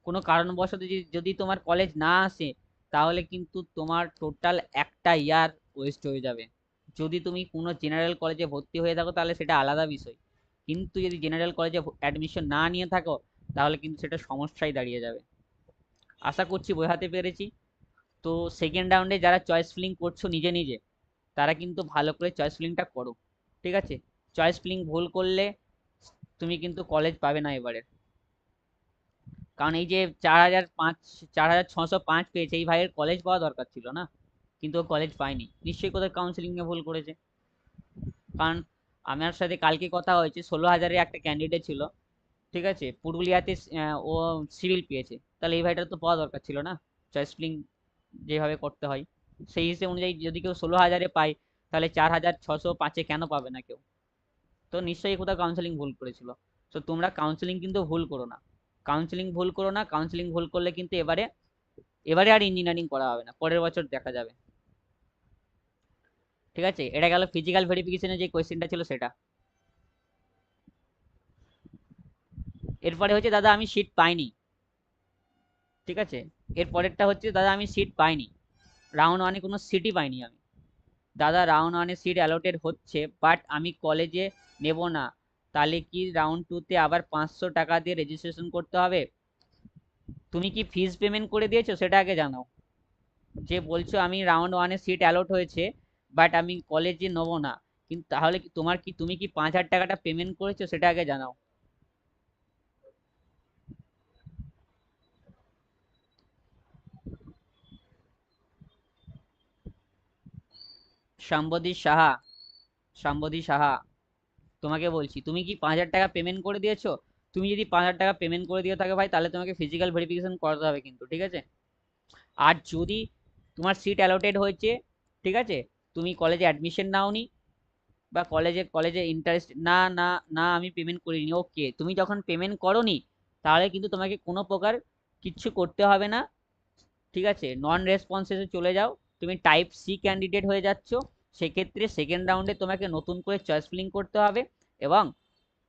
কোনো কারণবশত যদি তোমার কলেজ না আসে, তাহলে কিন্তু তোমার টোটাল একটা ইয়ার ওয়েস্ট হয়ে যাবে। যদি তুমি কোনো জেনারেল কলেজে ভর্তি হয়ে থাকো তাহলে সেটা আলাদা বিষয়, কিন্তু যদি জেনারেল কলেজে অ্যাডমিশন না নিয়ে থাকো তাহলে কিন্তু সেটা সমস্যায় দাঁড়িয়ে যাবে। আশা করছি বোঝাতে পেরেছি। তো সেকেন্ড রাউন্ডে যারা চয়েস ফিলিং করছো নিজে নিজে, তারা কিন্তু ভালো করে চয়েস ফিলিংটা করো, ঠিক আছে। চয়েস ফিলিং ভুল করলে তুমি কিন্তু কলেজ পাবে না এবারে। কারণ এই যে 4,605 পেয়েছে, এই ভাইয়ের কলেজ পাওয়া দরকার ছিল না, কিন্তু ও কলেজ পায়নি, নিশ্চয়ই কোথাও কাউন্সিলিং এ ভুল করেছে। কারণ আমার সাথে কালকে কথা হয়েছে, 16,000-এর একটা ক্যান্ডিডেট ছিল, ঠিক আছে, পুরুলিয়াতে ও সিভিল পেয়েছে, তাহলে এই ভাইটার তো পাওয়া দরকার ছিল না। চয়েস ফিলিং যেভাবে করতে হয় সেই হিসেবে অনুযায়ী যদি কেউ 16,000-এ পায়, তাহলে 4,605-এ কেন পাবে না কেউ? তো নিশ্চয়ই কোথাও কাউন্সেলিং ভুল করেছিল। তো তোমরা কাউন্সেলিং কিন্তু ভুল করো না, কাউন্সেলিং ভুল করো না। কাউন্সেলিং ভুল করলে কিন্তু এবারে এবারে আর ইঞ্জিনিয়ারিং করা হবে না, পরের বছর দেখা যাবে, ঠিক আছে। এটা গেল ফিজিক্যাল ভেরিফিকেশনের যে কোয়েশ্চেনটা ছিল সেটা। এরপরে হচ্ছে দাদা আমি সিট পাইনি, ঠিক আছে। এর পরেরটা হচ্ছে দাদা আমি সিট পাইনি, রাউন্ড ওয়ানে কোনো সিটই পাইনি আমি। দাদা রাউন্ড ওয়ানে সিট অ্যালোটেড হচ্ছে, বাট আমি কলেজে নেব না, তাহলে কি রাউন্ড টুতে আবার 500 টাকা দিয়ে রেজিস্ট্রেশন করতে হবে? তুমি কি ফিজ পেমেন্ট করে দিয়েছো সেটা আগে জানাও। যে বলছো আমি রাউন্ড ওয়ানে সিট অ্যালট হয়েছে, বাট আমি কলেজে নেবো না, কিন্তু তাহলে কি তুমি কি 5,000 টাকাটা পেমেন্ট করেছো সেটা আগে জানাও। সম্বদী সাহা, সম্বদী সাহা, তোমাকে বলছি তুমি কি 5,000 টাকা পেমেন্ট করে দিয়েছো? তুমি যদি 5,000 টাকা পেমেন্ট করে দিয়ে থাকে ভাই, তাহলে তোমাকে ফিজিক্যাল ভেরিফিকেশন করাতে হবে কিন্তু, ঠিক আছে। আর যদি তোমার সিট অ্যালোটেড হয়েছে, ঠিক আছে, তুমি কলেজে অ্যাডমিশন নাওনি, বা কলেজে ইন্টারেস্ট না না না আমি পেমেন্ট করিনি, ওকে, তুমি যখন পেমেন্ট করোনি তাহলে কিন্তু তোমাকে কোনো প্রকার কিচ্ছু করতে হবে না, ঠিক আছে। নন রেসপন্সিভে চলে যাও, তুমি টাইপ সি ক্যান্ডিডেট হয়ে যাচ্ছ। সেক্ষেত্রে সেকেন্ড রাউন্ডে তোমাকে নতুন করে চয়েস ফিলিং করতে হবে, এবং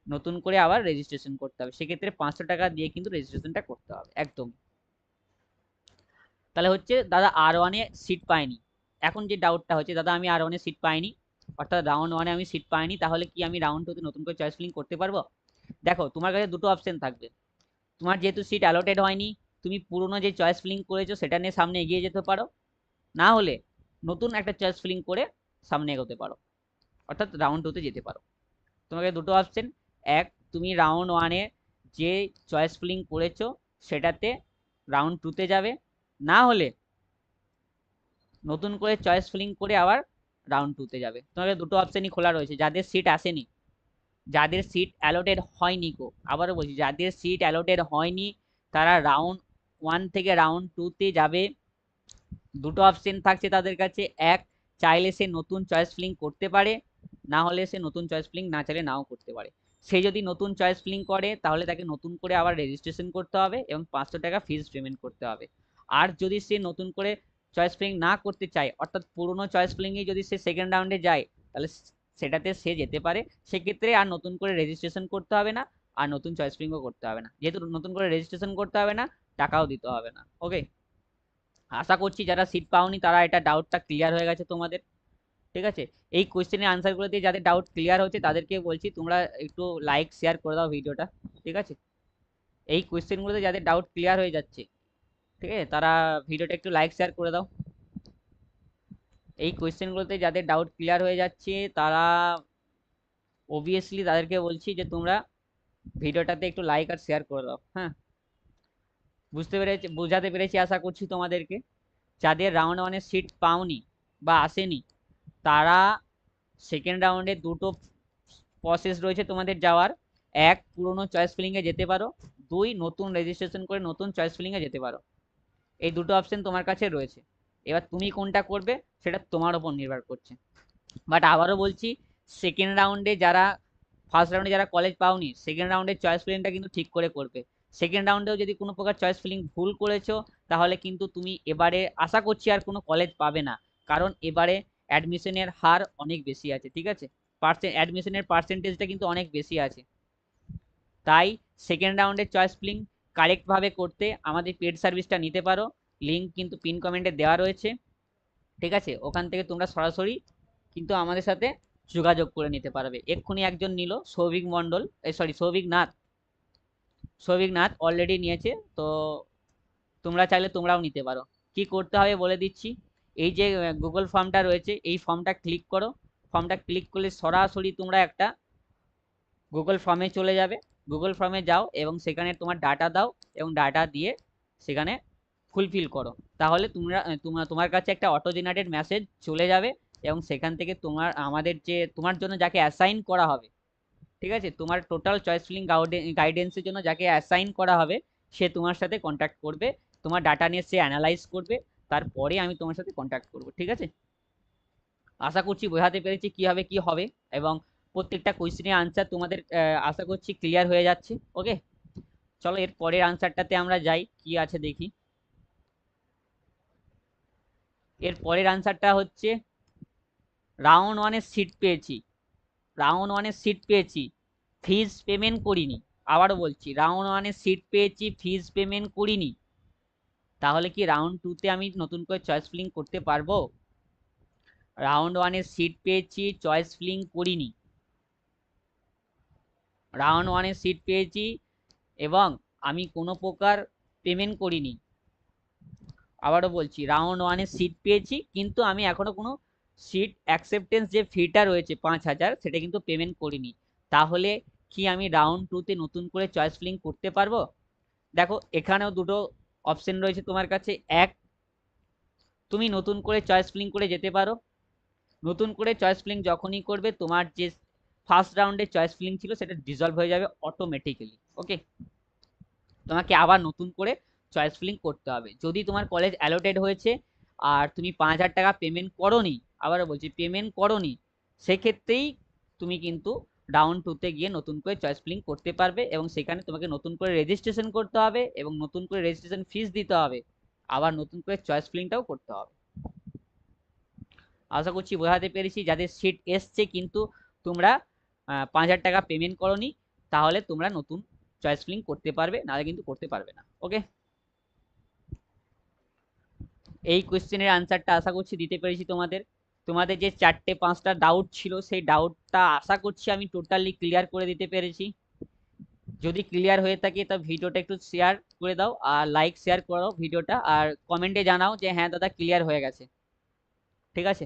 নতুন করে আবার রেজিস্ট্রেশন করতে হবে, সেক্ষেত্রে 500 টাকা দিয়ে কিন্তু রেজিস্ট্রেশনটা করতে হবে একদম। তাহলে হচ্ছে দাদা আর ওয়ানে সিট পাইনি, এখন যে ডাউটটা হচ্ছে দাদা আমি আর ওয়ানে সিট পাইনি, অর্থাৎ রাউন্ড ওয়ানে আমি সিট পাইনি, তাহলে কি আমি রাউন্ড টুতে নতুন করে চয়েস ফিলিং করতে পারবো? দেখো তোমার কাছে দুটো অপশন থাকবে। তোমার যেহেতু সিট অ্যালোটেড হয়নি, তুমি পুরোনো যে চয়েস ফিলিং করেছো সেটা নিয়ে সামনে এগিয়ে যেতে পারো, না হলে নতুন একটা চয়েস ফিলিং করে সামনে এগোতে পারো, অর্থাৎ রাউন্ড টুতে যেতে পারো। তোমাকে দুটো অপশন, এক, তুমি রাউন্ড ওয়ানে যে চয়েস ফিলিং করেছো সেটাতে রাউন্ড টুতে যাবে, না হলে নতুন করে চয়েস ফিলিং করে আবার রাউন্ড টুতে যাবে। তোমাকে দুটো অপশনই খোলা রয়েছে। যাদের সিট আসেনি, যাদের সিট অ্যালোটেড হয়নি গো, আবারও বলছি, যাদের সিট অ্যালোটেড হয়নি তারা রাউন্ড ওয়ান থেকে রাউন্ড টুতে যাবে। দুটো অপশন থাকছে তাদের কাছে, এক, চাইলে সে নতুন চয়েস ফিলিং করতে পারে, না হলে সে নতুন চয়েস ফিলিং না চাইলে নাও করতে পারে। সে যদি নতুন চয়েস ফিলিং করে তাহলে তাকে নতুন করে আবার রেজিস্ট্রেশন করতে হবে এবং 500 টাকা ফিজ পেমেন্ট করতে হবে। আর যদি সে নতুন করে চয়েস ফিলিং না করতে চায়, অর্থাৎ পুরনো চয়েস ফিলিংয়ে যদি সে সেকেন্ড রাউন্ডে যায়, তাহলে সেটাতে সে যেতে পারে, সেক্ষেত্রে আর নতুন করে রেজিস্ট্রেশন করতে হবে না, আর নতুন চয়েস ফিলিংও করতে হবে না, যেহেতু নতুন করে রেজিস্ট্রেশন করতে হবে না, টাকাও দিতে হবে না, ওকে। আশা করছি যারা সিট পাওনি তারা এটা ডাউটটা ক্লিয়ার হয়ে গেছে তোমাদের, ঠিক আছে। এই কোয়েশ্চেনের আনসারগুলো দিয়ে যাদের ডাউট ক্লিয়ার হচ্ছে তাদেরকে বলছি তোমরা একটু লাইক শেয়ার করে দাও ভিডিওটা, ঠিক আছে। এই কোয়েশ্চেনগুলোতে যাদের ডাউট ক্লিয়ার হয়ে যাচ্ছে, ঠিক আছে, তারা ভিডিওটা একটু লাইক শেয়ার করে দাও। এই কোয়েশ্চেনগুলোতে যাদের ডাউট ক্লিয়ার হয়ে যাচ্ছে তারা, অবভিয়াসলি তাদেরকে বলছি যে তোমরা ভিডিওটাতে একটু লাইক আর শেয়ার করে দাও, হ্যাঁ। বুঝতে পেরেছি, বোঝাতে পেরেছি আশা করছি তোমাদেরকে। যাদের রাউন্ড ওয়ানে সিট পাওনি বা আসেনি, তারা সেকেন্ড রাউন্ডে দুটো প্রসেস রয়েছে তোমাদের যাওয়ার। এক, পুরনো চয়েস ফিলিংয়ে যেতে পারো। দুই, নতুন রেজিস্ট্রেশন করে নতুন চয়েস ফিলিংয়ে যেতে পারো। এই দুটো অপশন তোমার কাছে রয়েছে। এবার তুমি কোনটা করবে সেটা তোমার উপর নির্ভর করছে। বাট আবারও বলছি, সেকেন্ড রাউন্ডে যারা ফার্স্ট রাউন্ডে যারা কলেজ পাওনি, সেকেন্ড রাউন্ডে চয়েস ফিলিংটা কিন্তু ঠিক করে করবে। সেকেন্ড রাউন্ডেও যদি কোনো প্রকার চয়েস ফিলিং ভুল করেছো, তাহলে কিন্তু তুমি এবারে আশা করছি আর কোনো কলেজ পাবে না। কারণ এবারে অ্যাডমিশনের হার অনেক বেশি আছে, ঠিক আছে, অ্যাডমিশনের পার্সেন্টেজটা কিন্তু অনেক বেশি আছে। তাই সেকেন্ড রাউন্ডের চয়েস ফিলিং কারেক্টভাবে করতে আমাদের পেড সার্ভিসটা নিতে পারো। লিঙ্ক কিন্তু পিন কমেন্টে দেওয়া রয়েছে, ঠিক আছে, ওখান থেকে তোমরা সরাসরি কিন্তু আমাদের সাথে যোগাযোগ করে নিতে পারবে। এক্ষুনি একজন নিল, সৌভিক মণ্ডল, সৌভিক নাথ। সৌভিক নাথ অলরেডি নিয়েছে, তো তোমরা চাইলে তোমরাও নিতে পারো। কি করতে হবে বলে দিচ্ছি। এই যে গুগল ফর্মটা রয়েছে, এই ফর্মটা ক্লিক করো। ফর্মটা ক্লিক করলে সরাসরি তোমরা একটা গুগল ফর্মে চলে যাবে। গুগল ফর্মে যাও এবং সেখানে তোমার ডাটা দাও এবং ডাটা দিয়ে সেখানে ফুলফিল করো। তাহলে তোমরা তোমার কাছে একটা অটো জেনারেটেড মেসেজ চলে যাবে এবং সেখান থেকে আমাদের যে তোমার জন্য যাকে অ্যাসাইন করা হবে, ঠিক আছে, তোমার টোটাল চয়েস ফিলিং গাইডেন্সের জন্য যাকে অ্যাসাইন করা হবে, সে তোমার সাথে কন্ট্যাক্ট করবে। তোমার ডাটা নিয়ে সে অ্যানালাইজ করবে, তারপরে আমি তোমার সাথে কন্ট্যাক্ট করব, ঠিক আছে। আশা করছি বোঝাতে পেরেছি কিভাবে কি হবে, এবং প্রত্যেকটা কোয়েশ্চেনের আনসার তোমাদের আশা করছি ক্লিয়ার হয়ে যাচ্ছে। ওকে, চলো এর পরের আনসারটাতে আমরা যাই, কি আছে দেখি। এর পরের আনসারটা হচ্ছে, রাউন্ড ওয়ানের সিট পেয়েছি, রাউন্ড ওয়ানের সিট পেয়েছি, ফিজ পেমেন্ট করিনি। আবারও বলছি, রাউন্ড ওয়ানের সিট পেয়েছি, ফিজ পেমেন্ট করিনি, তাহলে কি রাউন্ড টুতে আমি নতুন করে চয়েস ফিলিং করতে পারবো? রাউন্ড ওয়ানের সিট পেয়েছি, চয়েস ফিলিং করিনি, রাউন্ড ওয়ানের সিট পেয়েছি এবং আমি কোনো প্রকার পেমেন্ট করিনি। আবারও বলছি, রাউন্ড ওয়ানে সিট পেয়েছি কিন্তু আমি এখনো কোনো সিট অ্যাকসেপ্টেন্স যে ফিটা রয়েছে 5,000, সেটা কিন্তু পেমেন্ট করিনি। তাহলে কি আমি রাউন্ড টুতে নতুন করে চয়েস ফিলিং করতে পারবো? দেখো এখানেও দুটো অপশন রয়েছে তোমার কাছে। এক, তুমি নতুন করে চয়েস ফিলিং করে যেতে পারো। নতুন করে চয়েস ফিলিং যখনই করবে, তোমার যে ফার্স্ট রাউন্ডে চয়েস ফিলিং ছিল সেটা ডিজলভ হয়ে যাবে অটোমেটিক্যালি। ওকে, তোমাকে আবার নতুন করে চয়েস ফিলিং করতে হবে। যদি তোমার কলেজ অ্যালোটেড হয়েছে আর তুমি 5,000 টাকা পেমেন্ট করোনি, আবারও বলছি পেমেন্ট করোনি, সেক্ষেত্রেই তুমি কিন্তু রাউন্ড টুতে গিয়ে নতুন করে চয়েস ফিলিং করতে পারবে এবং সেখানে তোমাকে নতুন করে রেজিস্ট্রেশন করতে হবে এবং নতুন করে রেজিস্ট্রেশন ফিস দিতে হবে, আবার নতুন করে চয়েস ফিলিংটাও করতে হবে। আশা করছি বোঝাতে পেরেছি। যাদের সিট এসছে কিন্তু তোমরা 5,000 টাকা পেমেন্ট করোনি, তাহলে তোমরা নতুন চয়েস ফিলিং করতে পারবে, নাহলে কিন্তু করতে পারবে না। ওকে, এই কোয়েশ্চেনের আনসারটা আশা করছি দিতে পেরেছি তোমাদের। তোমাদের যে 4-5টা ডাউট ছিল, সেই ডাউটটা আশা করছি আমি টোটালি ক্লিয়ার করে দিতে পেরেছি। যদি ক্লিয়ার হয়ে থাকে তা ভিডিওটা একটু শেয়ার করে দাও আর লাইক শেয়ার করো ভিডিওটা, আর কমেন্টে জানাও যে হ্যাঁ দাদা ক্লিয়ার হয়ে গেছে, ঠিক আছে।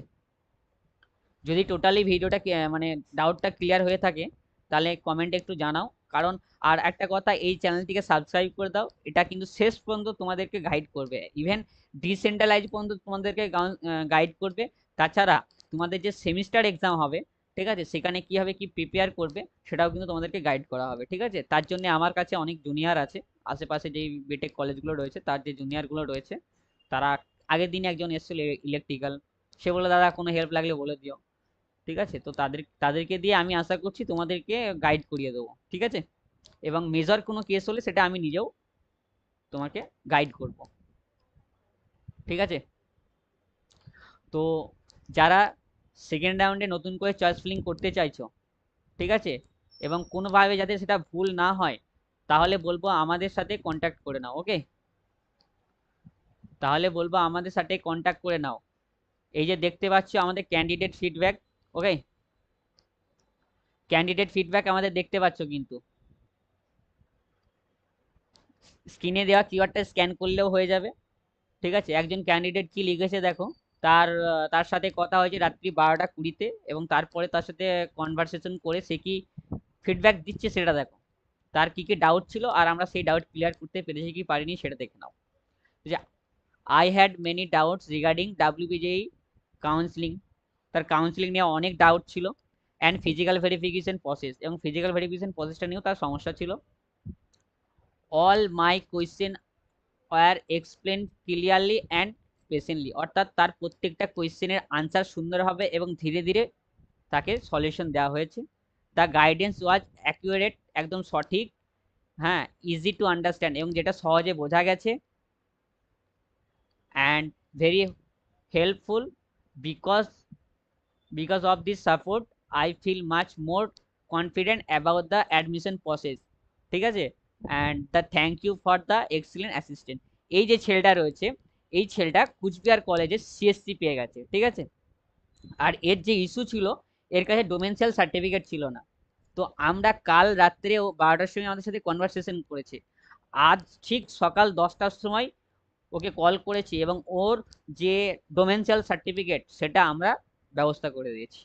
যদি টোটালি ভিডিওটা মানে ডাউটটা ক্লিয়ার হয়ে থাকে, তাহলে কমেন্টে একটু জানাও। কারণ আর একটা কথা, এই চ্যানেলটিকে সাবস্ক্রাইব করে দাও, এটা কিন্তু শেষ পর্যন্ত তোমাদেরকে গাইড করবে, ইভেন ডিসেন্ট্রালাইজ পর্যন্ত তোমাদেরকে গাইড করবে। তাছাড়া তোমাদের যে সেমিস্টার এক্সাম হবে, ঠিক আছে, সেখানে কীভাবে কি প্রিপেয়ার করবে সেটাও কিন্তু তোমাদেরকে গাইড করা হবে, ঠিক আছে। তার জন্য আমার কাছে অনেক জুনিয়র আছে, আশেপাশে যেই বিটেক কলেজগুলো রয়েছে তার যে জুনিয়রগুলো রয়েছে, তারা আগের দিনে একজন এসেছিল ইলেকট্রিক্যাল, সে বলে দাদা কোনো হেল্প লাগলে বলে দিও, ঠিক আছে। তো তাদেরকে দিয়ে আমি আশা করছি তোমাদেরকে গাইড করিয়ে দেবো, ঠিক আছে। এবং মেজর কোনো কেস হলে সেটা আমি নিজেও তোমাকে গাইড করব, ঠিক আছে। তো যারা সেকেন্ড রাউন্ডে নতুন করে চয়েস ফিলিং করতে চাইছো, ঠিক আছে, এবং কোনোভাবে যাতে সেটা ভুল না হয়, তাহলে বলবো আমাদের সাথে কন্ট্যাক্ট করে নাও। ওকে, তাহলে বলবো আমাদের সাথে কন্ট্যাক্ট করে নাও। এই যে দেখতে পাচ্ছ আমাদের ক্যান্ডিডেট ফিডব্যাক, ওকে, ক্যান্ডিডেট ফিডব্যাক আমাদের দেখতে পাচ্ছ কিন্তু, স্ক্রিনে দেওয়া কিওয়ার্ডটা স্ক্যান করলেও হয়ে যাবে, ঠিক আছে। একজন ক্যান্ডিডেট কি লিখেছে দেখো, তার সাথে কথা হয়েছে রাত্রি 12টা 20-তে এবং তারপরে তার সাথে কনভারসেশন করে সে কি ফিডব্যাক দিচ্ছে সেটা দেখো। তার কি কি ডাউট ছিল আর আমরা সেই ডাউট ক্লিয়ার করতে পেরেছি কি পারিনি সেটা দেখে নাও। যে I had many doubts regarding WBJEE counselling, তার কাউন্সিলিং নিয়ে অনেক ডাউট ছিল, অ্যান্ড ফিজিক্যাল ভেরিফিকেশন প্রসেস, এবং ফিজিক্যাল ভেরিফিকেশন প্রসেসটা নিয়েও তার সমস্যা ছিল। All my question were explain clearly and patiently, অর্থাৎ তার প্রত্যেকটা কোয়েশ্চেনের আনসার সুন্দরভাবে এবং ধীরে ধীরে তাকে সলিউশন দেওয়া হয়েছে। দ্য গাইডেন্স ওয়াজ অ্যাকুরেট, একদম সঠিক, হ্যাঁ, ইজি টু আন্ডারস্ট্যান্ড, এবং যেটা সহজে বোঝা গেছে, and very helpful, because because of this support I feel much more confident about the admission process, ঠিক আছে, and the thank you for the excellent assistant। এই যে ছেলেটা রয়েছে, এই ছেলেটা কুচবিহার কলেজে সিএসসি পেয়ে গেছে, ঠিক আছে, আর এর যে ইস্যু ছিল, এর কাছে ডোমেনশিয়াল সার্টিফিকেট ছিল না। তো আমরা কাল রাত্রে ও 12টার সময় আমাদের সাথে কনভারসেশন করেছে, আজ ঠিক সকাল 10টার সময় ওকে কল করেছি, এবং ওর যে ডোমেনশিয়াল সার্টিফিকেট সেটা আমরা ব্যবস্থা করে দিয়েছি,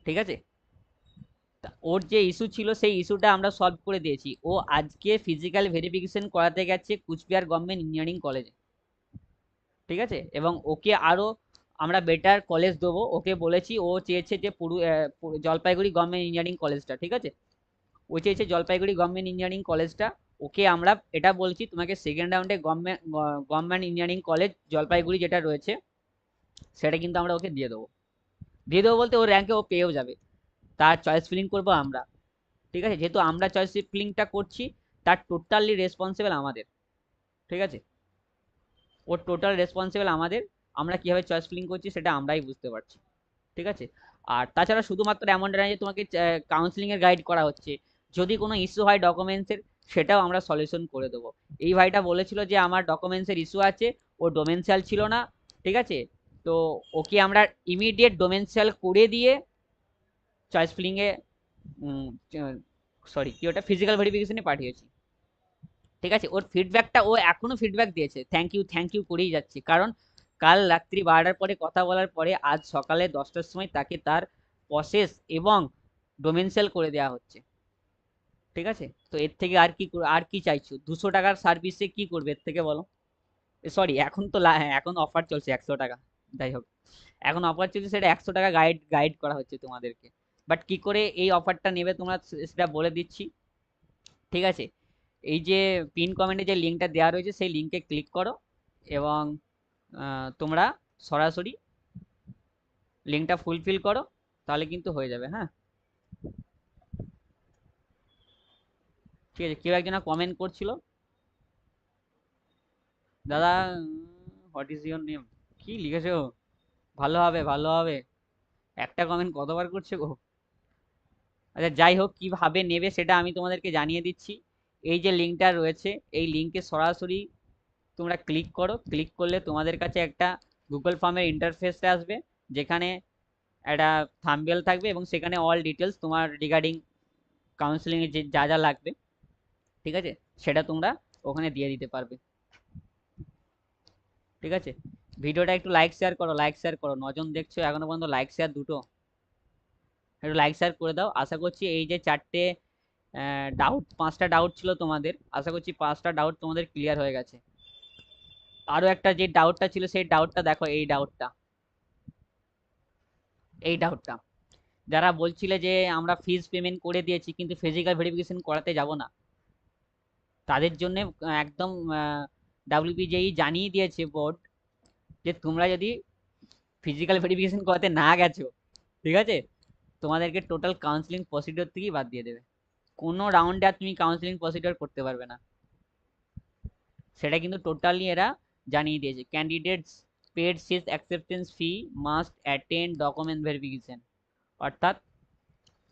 ঠিক আছে। ওর যে ইস্যু ছিল সেই ইস্যুটা আমরা সলভ করে দিয়েছি। ও আজকে ফিজিক্যাল ভেরিফিকেশন করাতে গেছে কুচবিহার গভর্নমেন্ট ইঞ্জিনিয়ারিং কলেজে, ঠিক আছে, এবং ওকে আরো আমরা বেটার কলেজ দেবো, ওকে বলেছি। ও চেয়েছে যে জলপাইগুড়ি গভর্নমেন্ট ইঞ্জিনিয়ারিং কলেজটা, ঠিক আছে, ও চেয়েছে জলপাইগুড়ি গভর্নমেন্ট ইঞ্জিনিয়ারিং কলেজটা। ওকে আমরা এটা বলছি, তোমাকে সেকেন্ড রাউন্ডে গভর্নমেন্ট ইঞ্জিনিয়ারিং কলেজ জলপাইগুড়ি যেটা রয়েছে সেটা কিন্তু আমরা ওকে দিয়ে দেবো। দিয়ে দেবো বলতে ওর র্যাঙ্কে ও পেয়েও যাবে, তার চয়েস ফিলিং করবো আমরা, ঠিক আছে, যেহেতু আমরা চয়েস ফিলিংটা করছি, তার টোটালি রেসপন্সিবল আমাদের, ঠিক আছে, ওর টোটাল রেসপন্সিবল আমাদের। আমরা কিভাবে চয়েস ফিলিং করছি সেটা আমরাই বুঝতে পারছি, ঠিক আছে। আর তাছাড়া শুধুমাত্র এমনটা নয় যে তোমাকে কাউন্সিলিং এর গাইড করা হচ্ছে, যদি কোনো ইস্যু হয় ডকুমেন্টসের সেটাও আমরা সলিউশন করে দেবো। এই ভাইটা বলেছিল যে আমার ডকুমেন্টসের ইস্যু আছে, ও ডোমেনশিয়াল ছিল না, ঠিক আছে, তো ওকে আমরা ইমিডিয়েট ডোমেনশিয়াল করে দিয়ে চয়েস ফিলিং এ সরি কি ওটা ফিজিক্যাল ভেরিফিকেশনে পাঠিয়েছি, ঠিক আছে। ওর ফিডব্যাকটা ও এখনো ফিডব্যাক দিয়েছে, থ্যাংক ইউ করেই যাচ্ছে, কারণ কাল রাত্রি 12টার পরে কথা বলার পরে আজ সকালে 10টার সময় তাকে তার প্রসেস এবং ডোমেনশিয়াল করে দেওয়া হচ্ছে, ঠিক আছে। তো এর থেকে আর কি চাইছো? 200 টাকার সার্ভিসে কি করবে এর থেকে বলো? সরি, এখন তো হ্যাঁ, এখন অফার চলছে 100 টাকা, যাই হোক, এখন অফার চলছে, সেটা 100 টাকা গাইড গাইড করা হচ্ছে তোমাদেরকে। বাট কি করে এই অফারটা নেবে তোমরা সেটা বলে দিচ্ছি, ঠিক আছে। এই যে পিন কমেন্টে যে লিঙ্কটা দেওয়া রয়েছে সেই লিঙ্কে ক্লিক করো, এবং তোমরা সরাসরি লিঙ্কটা ফুলফিল করো, তাহলে কিন্তু হয়ে যাবে, হ্যাঁ, ঠিক আছে। কেউ একজন কমেন্ট করছিল, দাদা হোয়াট ইজ ইউর নেম, কি লিখেছো? ভালো হবে ভালো হবে, একটা কমেন্ট কতবার করছে গো। আচ্ছা যাই হোক, কিভাবে নেবে সেটা আমি তোমাদেরকে জানিয়ে দিচ্ছি। এই যে লিঙ্কটা রয়েছে, এই লিঙ্কে সরাসরি তোমরা ক্লিক করো, ক্লিক করলে তোমাদের কাছে একটা গুগল ফর্মের ইন্টারফেসটা আসবে, যেখানে একটা থাম্বনেল থাকবে, এবং সেখানে অল ডিটেলস তোমার রিগার্ডিং কাউন্সিলিং এর যে যা যা লাগবে, ঠিক আছে, সেটা তোমরা ওখানে দিয়ে দিতে পারবে, ঠিক আছে। ভিডিওটা একটু লাইক শেয়ার করো, 9জন দেখছো এখনো পর্যন্ত, লাইক শেয়ার দুটো, একটু লাইক শেয়ার করে দাও। আশা করছি এই যে 5টা ডাউট ছিল তোমাদের, আশা করছি 5টা ডাউট তোমাদের ক্লিয়ার হয়ে গেছে। আরো একটা যে ডাউটটা ছিল সেই ডাউটটা দেখো, এই ডাউটটা যারা বলছিলে যে আমরা ফিজ পেমেন্ট করে দিয়েছি কিন্তু ফিজিক্যাল ভেরিফিকেশন করাতে যাব না, তাদের জন্য একদম ডাব্লিউপিজেই জানিয়ে দিয়েছে বোর্ড, যে তোমরা যদি ফিজিক্যাল ভেরিফিকেশন করাতে না গেছো, ঠিক আছে, তোমাদেরকে টোটাল কাউন্সিলিং প্রসিডিওর থেকেই বাদ দিয়ে দেবে, কোনো রাউন্ডে আর তুমি কাউন্সিলিং প্রসিডিওর করতে পারবে না, সেটা কিন্তু টোটালি এরা জানিয়ে দিয়েছে। ক্যান্ডিডেটস পেড সিট অ্যাকসেপ্টেন্স ফি মাস্ট অ্যাটেন্ড ডকুমেন্ট ভেরিফিকেশন, অর্থাৎ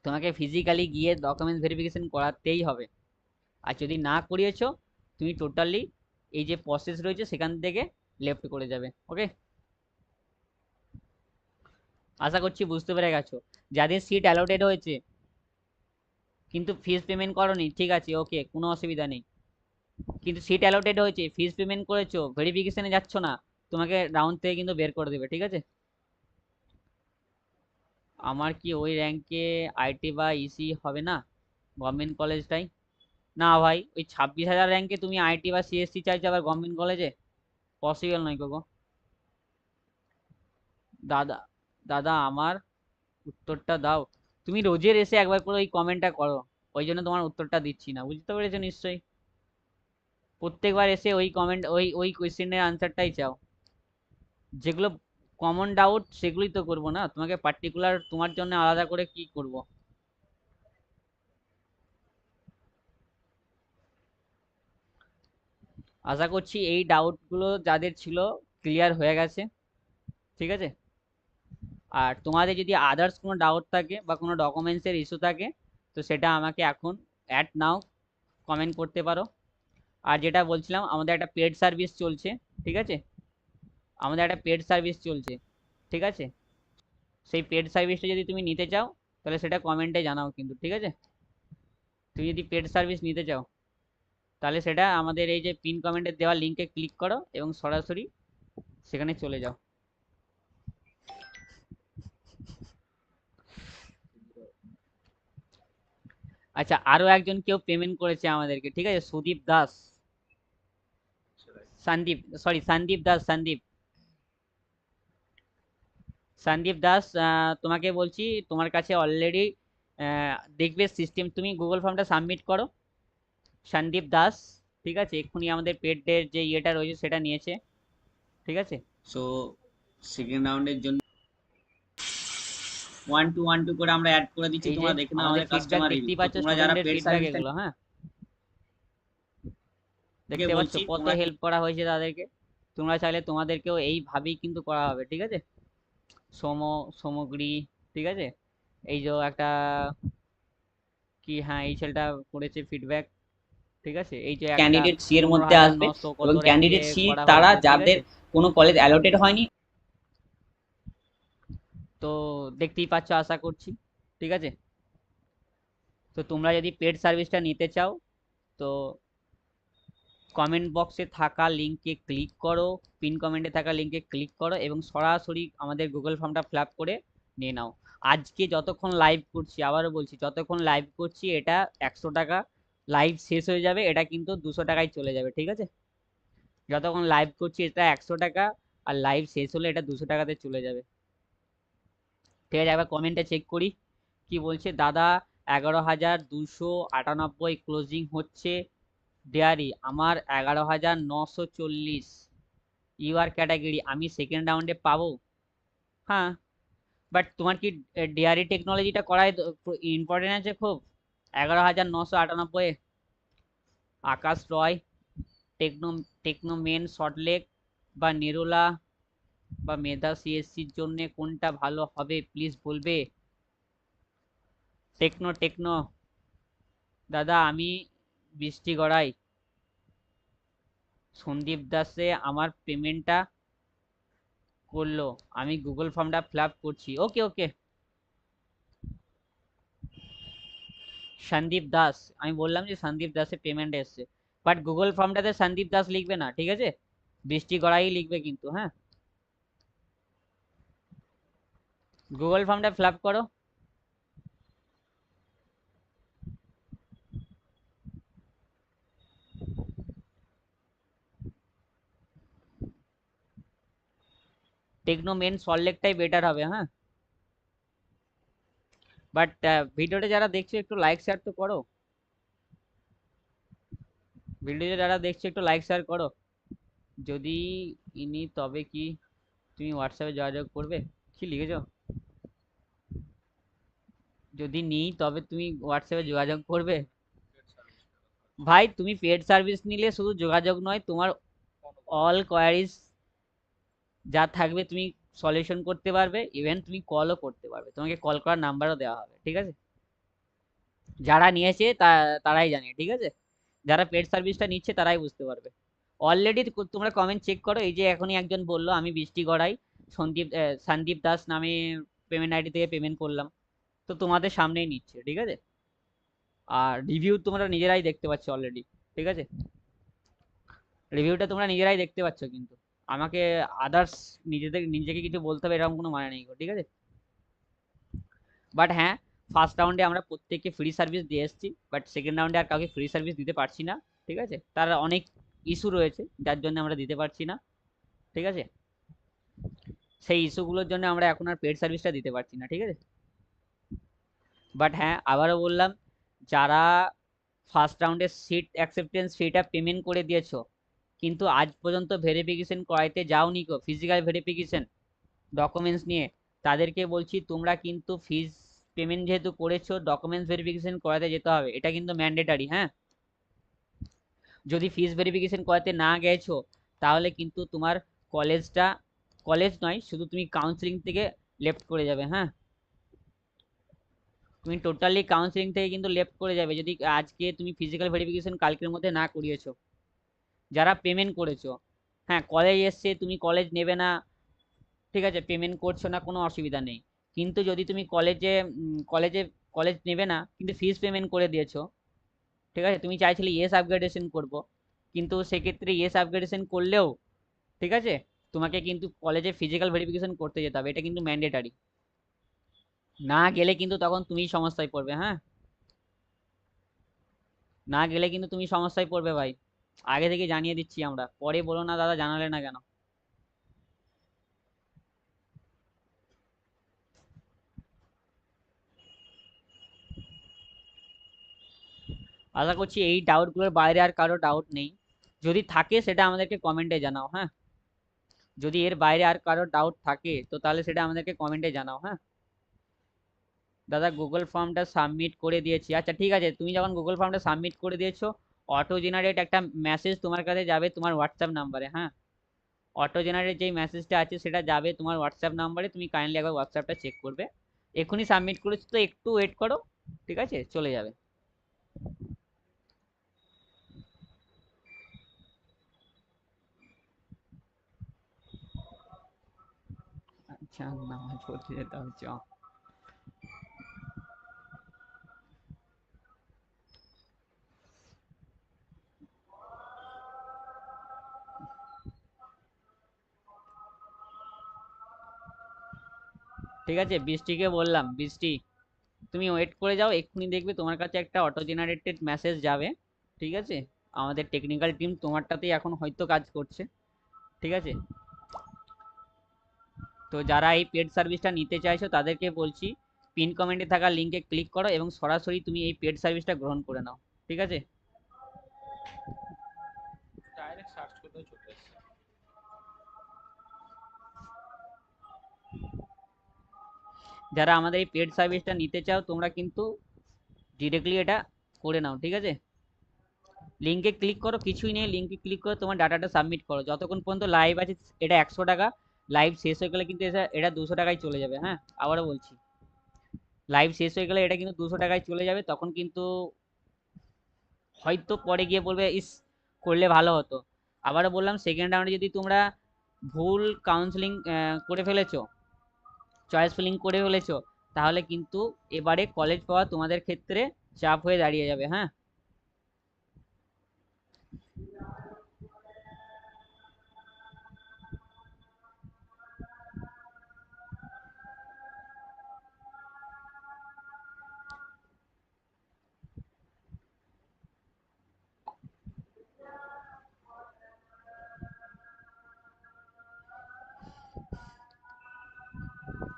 তোমাকে ফিজিক্যালি গিয়ে ডকুমেন্ট ভেরিফিকেশন করাতেই হবে, আর যদি না করিয়েছো তুমি টোটালি এই যে প্রসেস রয়েছে সেখান থেকে লেফট করে যাবে, ওকে। আশা করছি বুঝতে পেরে গেছো। যাদের সিট অ্যালোটেড হয়েছে কিন্তু ফিস পেমেন্ট করোনি, ঠিক আছে, ওকে, কোনো অসুবিধা নেই, কিন্তু সিট অ্যালোটেড হয়েছে, ফিস পেমেন্ট করেছো, ভেরিফিকেশনে যাচ্ছ না, তোমাকে রাউন্ড থেকে কিন্তু বের করে দেবে, ঠিক আছে। আমার কি ওই র্যাঙ্কে আইটি বা ইসি হবে না, গভর্নমেন্ট কলেজটাই? না ভাই, ওই 26,000 র্যাঙ্কে তুমি আইটি বা সিএসসি চাইছো আবার গভর্নমেন্ট কলেজে? পসিবল নয় গো। দাদা দাদা আমার উত্তরটা দাও। তুমি রোজের এসে একবার করে ওই কমেন্টটা করো, ওই জন্য তোমার উত্তরটা দিচ্ছি না, বুঝতে পেরেছো নিশ্চয়ই? প্রত্যেকবার এসে ওই কমেন্ট ওই ওই কোয়েশ্চেনের আনসারটাই চাও। যেগুলো কমন ডাউট সেগুলোই তো করবো না, তোমাকে পার্টিকুলার তোমার জন্য আলাদা করে কি করব? আশা করছি এই ডাউটগুলো যাদের ছিল ক্লিয়ার হয়ে গেছে, ঠিক আছে? আর তোমাদের যদি আদার্স কোনো ডাউট থাকে বা কোনো ডকুমেন্টসের ইস্যু থাকে, তো সেটা আমাকে এখন অ্যাট নাও কমেন্ট করতে পারো। আর যেটা বলছিলাম, আমাদের একটা পেড সার্ভিস চলছে, ঠিক আছে? আমাদের একটা পেড সার্ভিস চলছে, ঠিক আছে? সেই পেড সার্ভিসটা যদি তুমি নিতে চাও, তাহলে সেটা কমেন্টে জানাও কিন্তু, ঠিক আছে? তুমি যদি পেড সার্ভিস নিতে চাও, তাহলে সেটা আমাদের এই যে পিন কমেন্টে দেওয়া লিঙ্কে ক্লিক করো এবং সরাসরি সেখানে চলে যাও। আচ্ছা, আরো একজন কেউ পেমেন্ট করেছে আমাদেরকে, ঠিক আছে? সুদীপ দাস, সন্দীপ, সরি সন্দীপ দাস, সন্দীপ, সন্দীপ দাস, তোমাকে বলছি, তোমার কাছে অলরেডি দেখবে সিস্টেম, তুমি গুগল ফর্মটা সাবমিট করো। সন্দীপ দাস, ঠিক আছে? এক্ষুনি আমাদের পেডের যে ইয়েটা রয়েছে সেটা নিয়েছে, ঠিক আছে? সো সেকেন্ড রাউন্ডের জন্য 1 2 1 2 করে আমরা অ্যাড করে দিচ্ছি, এই যে তোমরা দেখে নাও আমাদের আমাদের ফিডব্যাক কাস্টমার রিভিউ। দেখতেই তো পাচ্ছ, তোমরা যারা স্টুডেন্টের পেড ফিডব্যাক সার্ভিসটা এগুলো, হ্যাঁ দেখতে পাচ্ছ বলছি কত তোমরা হেল্প করা হয়েছে তাদেরকে। তোমরা চাইলে তোমাদেরকেও এইভাবেই কিন্তু করা হবে, ঠিক আছে? সমগ্রী, ঠিক আছে? এই যে একটা কি, হ্যাঁ এই ছেলেটা করেছে ফিডব্যাক, ঠিক আছে? এই যে একটা ক্যান্ডিডেট সি এর মধ্যে আসবে 15,900 কত এবং র্যাঙ্কে ক্যান্ডিডেট সি করা তারা হয়েছে, ঠিক যাদের আছে? কোনো কলেজ অ্যালোটেড হয়নি। তো দেখতেই পাচ্ছ আশা করছি, ঠিক আছে? তো তোমরা যদি পেড সার্ভিসটা নিতে চাও, তো কমেন্ট বক্সে থাকা লিঙ্কে ক্লিক করো, পিন কমেন্টে থাকা লিঙ্কে ক্লিক করো এবং সরাসরি আমাদের গুগল ফর্মটা ফিল আপ করে নিয়ে নাও। আজকে যতক্ষণ লাইভ করছি, আবারও বলছি, যতক্ষণ লাইভ করছি এটা 100 টাকা, লাইভ শেষ হয়ে যাবে এটা কিন্তু 200 টাকায় চলে যাবে, ঠিক আছে? যতক্ষণ লাইভ করছি এটা 100 টাকা, আর লাইভ শেষ হলে এটা 200 টাকাতে চলে যাবে, ঠিক আছে? একবার কমেন্টে চেক করি কি বলছে। দাদা 11,298 ক্লোজিং হচ্ছে ডেয়ারি, আমার 11,940। ইউআর ক্যাটাগরি, আমি সেকেন্ড রাউন্ডে পাবো? হ্যাঁ, বাট তোমার কি ডেয়ারি টেকনোলজিটা করাই ইম্পর্টেন্ট আছে খুব? 11,998। আকাশ রয়, টেকনো টেকনো মেন সল্টলেক বা নিরোলা বা মেধা সিএসসির জন্য কোনটা ভালো হবে প্লিজ বলবে? টেকনো টেকনো দাদা আমি বৃষ্টি গড়াই। সন্দীপ দাসে আমার পেমেন্টটা করলো, আমি গুগল ফর্মটা ফিল আপ করছি। ওকে ওকে সন্দীপ দাস, আমি বললাম যে সন্দীপ দাসের পেমেন্ট এসছে, বাট গুগল ফর্মটাতে সন্দীপ দাস লিখবে না, ঠিক আছে? বৃষ্টি গড়াই লিখবে কিন্তু, হ্যাঁ? গুগল ফর্মটা ফিল আপ করো। টেকনো মেন সল্টলেকটাই বেটার হবে, হ্যাঁ? বাট ভিডিওটা যারা দেখছো একটু লাইক শেয়ার তো করো, ভিডিওটা যারা দেখছো একটু লাইক শেয়ার করো। যদি ইনি তবে কি তুমি হোয়াটসঅ্যাপে যোগাযোগ করবে? কি লিখেছো? যদি নিই তবে তুমি হোয়াটসঅ্যাপে যোগাযোগ করবে? ভাই তুমি পেড সার্ভিস নিলে শুধু যোগাযোগ নয়, তোমার অল কোয়ারিজ যা থাকবে তুমি সলিউশন করতে পারবে, ইভেন তুমি কলও করতে পারবে, তোমাকে কল করার নাম্বারও দেওয়া হবে, ঠিক আছে? যারা নিয়েছে তারাই জানে, ঠিক আছে? যারা পেড সার্ভিসটা নিচ্ছে তারাই বুঝতে পারবে। অলরেডি তোমরা কমেন্ট চেক করো, এই যে এখনই একজন বললো আমি বৃষ্টি গড়াই সন্দীপ দাস নামে পেমেন্ট আইডি থেকে পেমেন্ট করলাম, তো তোমাদের সামনেই নিচ্ছে, ঠিক আছে? আর রিভিউ তোমরা নিজেরাই দেখতে পাচ্ছ অলরেডি, ঠিক আছে? রিভিউটা তোমরা নিজেরাই দেখতে পাচ্ছ কিন্তু, আমাকে আদার্স নিজেকে কিছু বলতে হবে এরকম কোনো মানে নেই গো, ঠিক আছে? বাট হ্যাঁ, ফার্স্ট রাউন্ডে আমরা প্রত্যেককে ফ্রি সার্ভিস দিয়ে এসেছি, বাট সেকেন্ড রাউন্ডে আর কাউকে ফ্রি সার্ভিস দিতে পারছি না, ঠিক আছে? তার অনেক ইস্যু রয়েছে যার জন্য আমরা দিতে পারছি না। ঠিক আছে, সেই ইস্যুগুলোর জন্য আমরা এখন আর পেড সার্ভিসটা দিতে পারছি না, ঠিক আছে। বাট হ্যাঁ, আবারও বললাম, যারা ফার্স্ট রাউন্ডের সিট অ্যাকসেপ্টেন্স ফিটা পেমেন্ট করে দিয়েছো কিন্তু আজ পর্যন্ত ভেরিফিকেশন করাইতে যাওনি গো, ফিজিক্যাল ভেরিফিকেশন ডকুমেন্টস নিয়ে, তাদেরকে বলছি তোমরা কিন্তু ফিজ পেমেন্ট যেহেতু করেছো ডকুমেন্টস ভেরিফিকেশন করাতে যেতে হবে, এটা কিন্তু ম্যান্ডেটারি। হ্যাঁ, যদি ফিজ ভেরিফিকেশন করাতে না গেছো তাহলে কিন্তু তোমার কলেজটা, কলেজ নয় শুধু তুমি কাউন্সিলিং থেকে লেফট করে যাবে। হ্যাঁ, তুমি টোটালি কাউন্সিলিং থেকে কিন্তু লেফট করে যাবে যদি আজকে তুমি ফিজিক্যাল ভেরিফিকেশন কালকের মধ্যে না করিয়েছো, যারা পেমেন্ট করেছো। হ্যাঁ, কলেজ এসছে, তুমি কলেজ নেবে না, ঠিক আছে, পেমেন্ট করছো না, কোনো অসুবিধা নেই। কিন্তু যদি তুমি কলেজে কলেজ নেবে না কিন্তু ফিস পেমেন্ট করে দিয়েছো, ঠিক আছে, তুমি চাইছিলে ইয়েস আপগ্রেডেশন করব, কিন্তু সেক্ষেত্রে ইয়েস আপগ্রেডেশন করলেও, ঠিক আছে, তোমাকে কিন্তু কলেজে ফিজিক্যাল ভেরিফিকেশন করতে যেতে হবে, এটা কিন্তু ম্যান্ডেটারি। না গেলে কিন্তু তখন তুমি সমস্যায় পড়বে। হ্যাঁ, না গেলে কিন্তু তুমি সমস্যায় পড়বে ভাই, আগে থেকে জানিয়ে দিচ্ছি আমরা, পরে বলো না দাদা জানালে না কেন। আশা করছি এই ডাউটগুলোর বাইরে আর কারো ডাউট নেই, যদি থাকে সেটা আমাদেরকে কমেন্টে জানাও। হ্যাঁ, যদি এর বাইরে আর কারো ডাউট থাকে তো তাহলে সেটা আমাদেরকে কমেন্টে জানাও। হ্যাঁ দাদা, গুগল ফর্মটা সাবমিট করে দিয়েছি। আচ্ছা ঠিক আছে, তুমি যখন গুগল ফর্মটা সাবমিট করে দিয়েছো, অটো জেনারেট একটা মেসেজ তোমার কাছে যাবে তোমার হোয়াটসঅ্যাপ নাম্বারে। হ্যাঁ, অটো জেনারেট যেই মেসেজটা আছে সেটা যাবে তোমার হোয়াটসঅ্যাপ নাম্বারে, তুমি কাইন্ডলি একবার হোয়াটসঅ্যাপটা চেক করবে। এক্ষুনি সাবমিট করেছো তো, একটু ওয়েট করো, ঠিক আছে, চলে যাবে। আচ্ছা, নামাজ পড়তে যেতে হবে, চ। ঠিক আছে, বৃষ্টিকে বললাম, বৃষ্টি তুমি ওয়েট করে যাও, এক্ষুনি দেখবে তোমার কাছে একটা অটো জেনারেটেড মেসেজ যাবে, ঠিক আছে। আমাদের টেকনিক্যাল টিম তোমারটাতেই এখন হয়তো কাজ করছে, ঠিক আছে। তো যারা এই পেড সার্ভিসটা নিতে চাইছো তাদেরকে বলছি, পিন কমেন্টে থাকা লিঙ্কে ক্লিক করো এবং সরাসরি তুমি এই পেড সার্ভিসটা গ্রহণ করে নাও, ঠিক আছে। ডাইরেক্ট সার্চ করতেও চলে আসছে। যারা আমাদের এই পেড সার্ভিসটা নিতে চাও তোমরা কিন্তু ডিরেক্টলি এটা করে নাও, ঠিক আছে। লিঙ্কে ক্লিক করো, কিছুই নেই, লিঙ্কে ক্লিক করে তোমার ডাটাটা সাবমিট করো, যতক্ষণ পর্যন্ত লাইভ আছে এটা 100 টাকা, লাইভ শেষ হয়ে গেলে কিন্তু এটা 200 টাকায় চলে যাবে। হ্যাঁ, আবারও বলছি, লাইভ শেষ হয়ে গেলে এটা কিন্তু 200 টাকায় চলে যাবে, তখন কিন্তু হয়তো পরে গিয়ে বলবে ইস করলে ভালো হতো। আবারও বললাম, সেকেন্ড রাউন্ডে যদি তোমরা ভুল কাউন্সিলিং করে ফেলেছো, চয়েস ফিলিং করে ফেলেছো, তাহলে কিন্তু এবারে কলেজ পাওয়া তোমাদের ক্ষেত্রে চাপ হয়ে দাঁড়িয়ে যাবে। হ্যাঁ,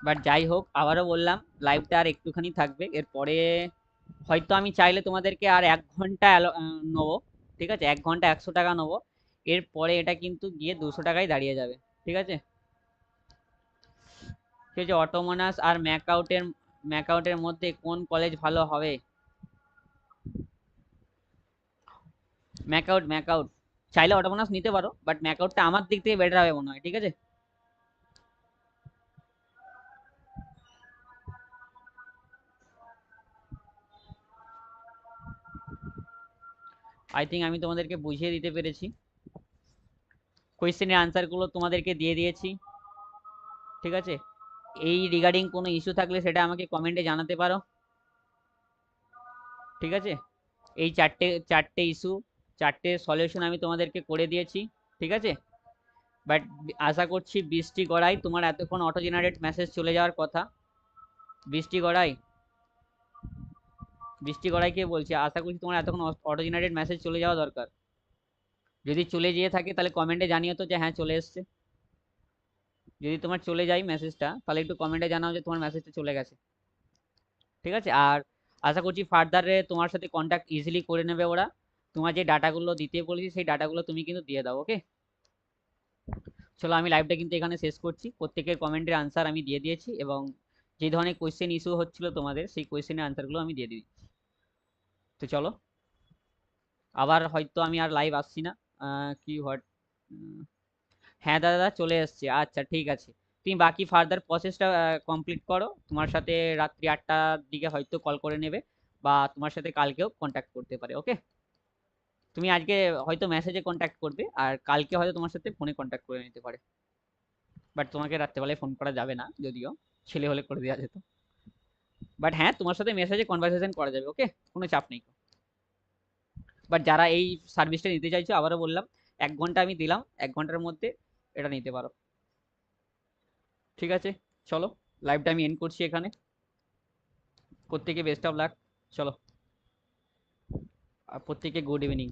বাট যাই হোক, আবারও বললাম, লাইভটা আর একটুখানি থাকবে, এরপরে হয়তো আমি চাইলে তোমাদেরকে আর 1 ঘন্টা নেবো, ঠিক আছে, 1 ঘন্টা 100 টাকা নেবো, এরপরে এটা কিন্তু গিয়ে 200 টাকায় দাঁড়িয়ে যাবে, ঠিক আছে। ঠিক আছে, অটোমনাস আর ম্যাকআউটের মধ্যে কোন কলেজ ভালো হবে? ম্যাকআউট চাইলে অটোমনাস নিতে পারো, বাট ম্যাকআউটটা আমার দিক থেকে বেটার হবে মনে হয়, ঠিক আছে। আই থিঙ্ক আমি তোমাদেরকে বুঝিয়ে দিতে পেরেছি, কোয়েশ্চেনের আনসারগুলো তোমাদেরকে দিয়ে দিয়েছি, ঠিক আছে। এই রিগার্ডিং কোনো ইস্যু থাকলে সেটা আমাকে কমেন্টে জানাতে পারো, ঠিক আছে। এই চারটে চারটে ইস্যু, চারটে সলিউশন আমি তোমাদেরকে করে দিয়েছি, ঠিক আছে। বাট আশা করছি বৃষ্টি গড়াই তোমার এতক্ষণ অটো জেনারেট মেসেজ চলে যাওয়ার কথা। বৃষ্টি গড়াই, বৃষ্টি গড়াইকে বলছি, আশা করছি তোমার এতক্ষণ অটো জেনারেট মেসেজ চলে যাওয়া দরকার। যদি চলে যেয়ে থাকে তাহলে কমেন্টে জানিও তো যে হ্যাঁ চলে এসছে। যদি তোমার চলে যায় মেসেজটা, তাহলে একটু কমেন্টে জানাও যে তোমার মেসেজটা চলে গেছে। ঠিক আছে? আর আশা করছি ফার্দারে তোমার সাথে কন্ট্যাক্ট ইজিলি করে নেবে ওরা। তোমার যে ডাটাগুলো দিতে বলেছি সেই ডাটাগুলো তুমি কিন্তু দিয়ে দাও, ওকে? চলো আমি লাইভটা কিন্তু এখানে শেষ করছি। প্রত্যেকের কমেন্টের আনসার আমি দিয়ে দিয়েছি, এবং যে ধরনের কোয়েশ্চেন ইস্যু হচ্ছিল তোমাদের, সেই কোয়েশ্চেনের আনসারগুলো আমি দিয়ে দিয়েছি। তো চলো, আবার হয়তো আমি আর লাইভ আসছি না। কি হোয়াট, হ্যাঁ দাদা চলে এসছে, আচ্ছা ঠিক আছে। তুমি বাকি ফার্দার প্রসেসটা কমপ্লিট করো। তোমার সাথে রাত্রি 8টার দিকে হয়তো কল করে নেবে, বা তোমার সাথে কালকেও কন্ট্যাক্ট করতে পারে, ওকে? তুমি আজকে হয়তো মেসেজে কন্ট্যাক্ট করবে, আর কালকে হয়তো তোমার সাথে ফোনে কন্ট্যাক্ট করে নিতে পারে। বাট তোমাকে রাত্রেবেলায় ফোন করা যাবে না, যদিও ছেলে হলে করে দেওয়া যেত। বাট হ্যাঁ, তোমার সাথে মেসেজে কনভারসেশন করা যাবে, ওকে? কোনো চাপ নেই। বাট যারা এই সার্ভিসটা নিতে চাইছো, আবারও বললাম, 1 ঘন্টা আমি দিলাম, 1 ঘন্টার মধ্যে এটা নিতে পারো। ঠিক আছে, চলো লাইভটা আমি এন্ড করছি এখানে। প্রত্যেকে বেস্ট অফ লাক। চলো, আর প্রত্যেকে গুড ইভিনিং।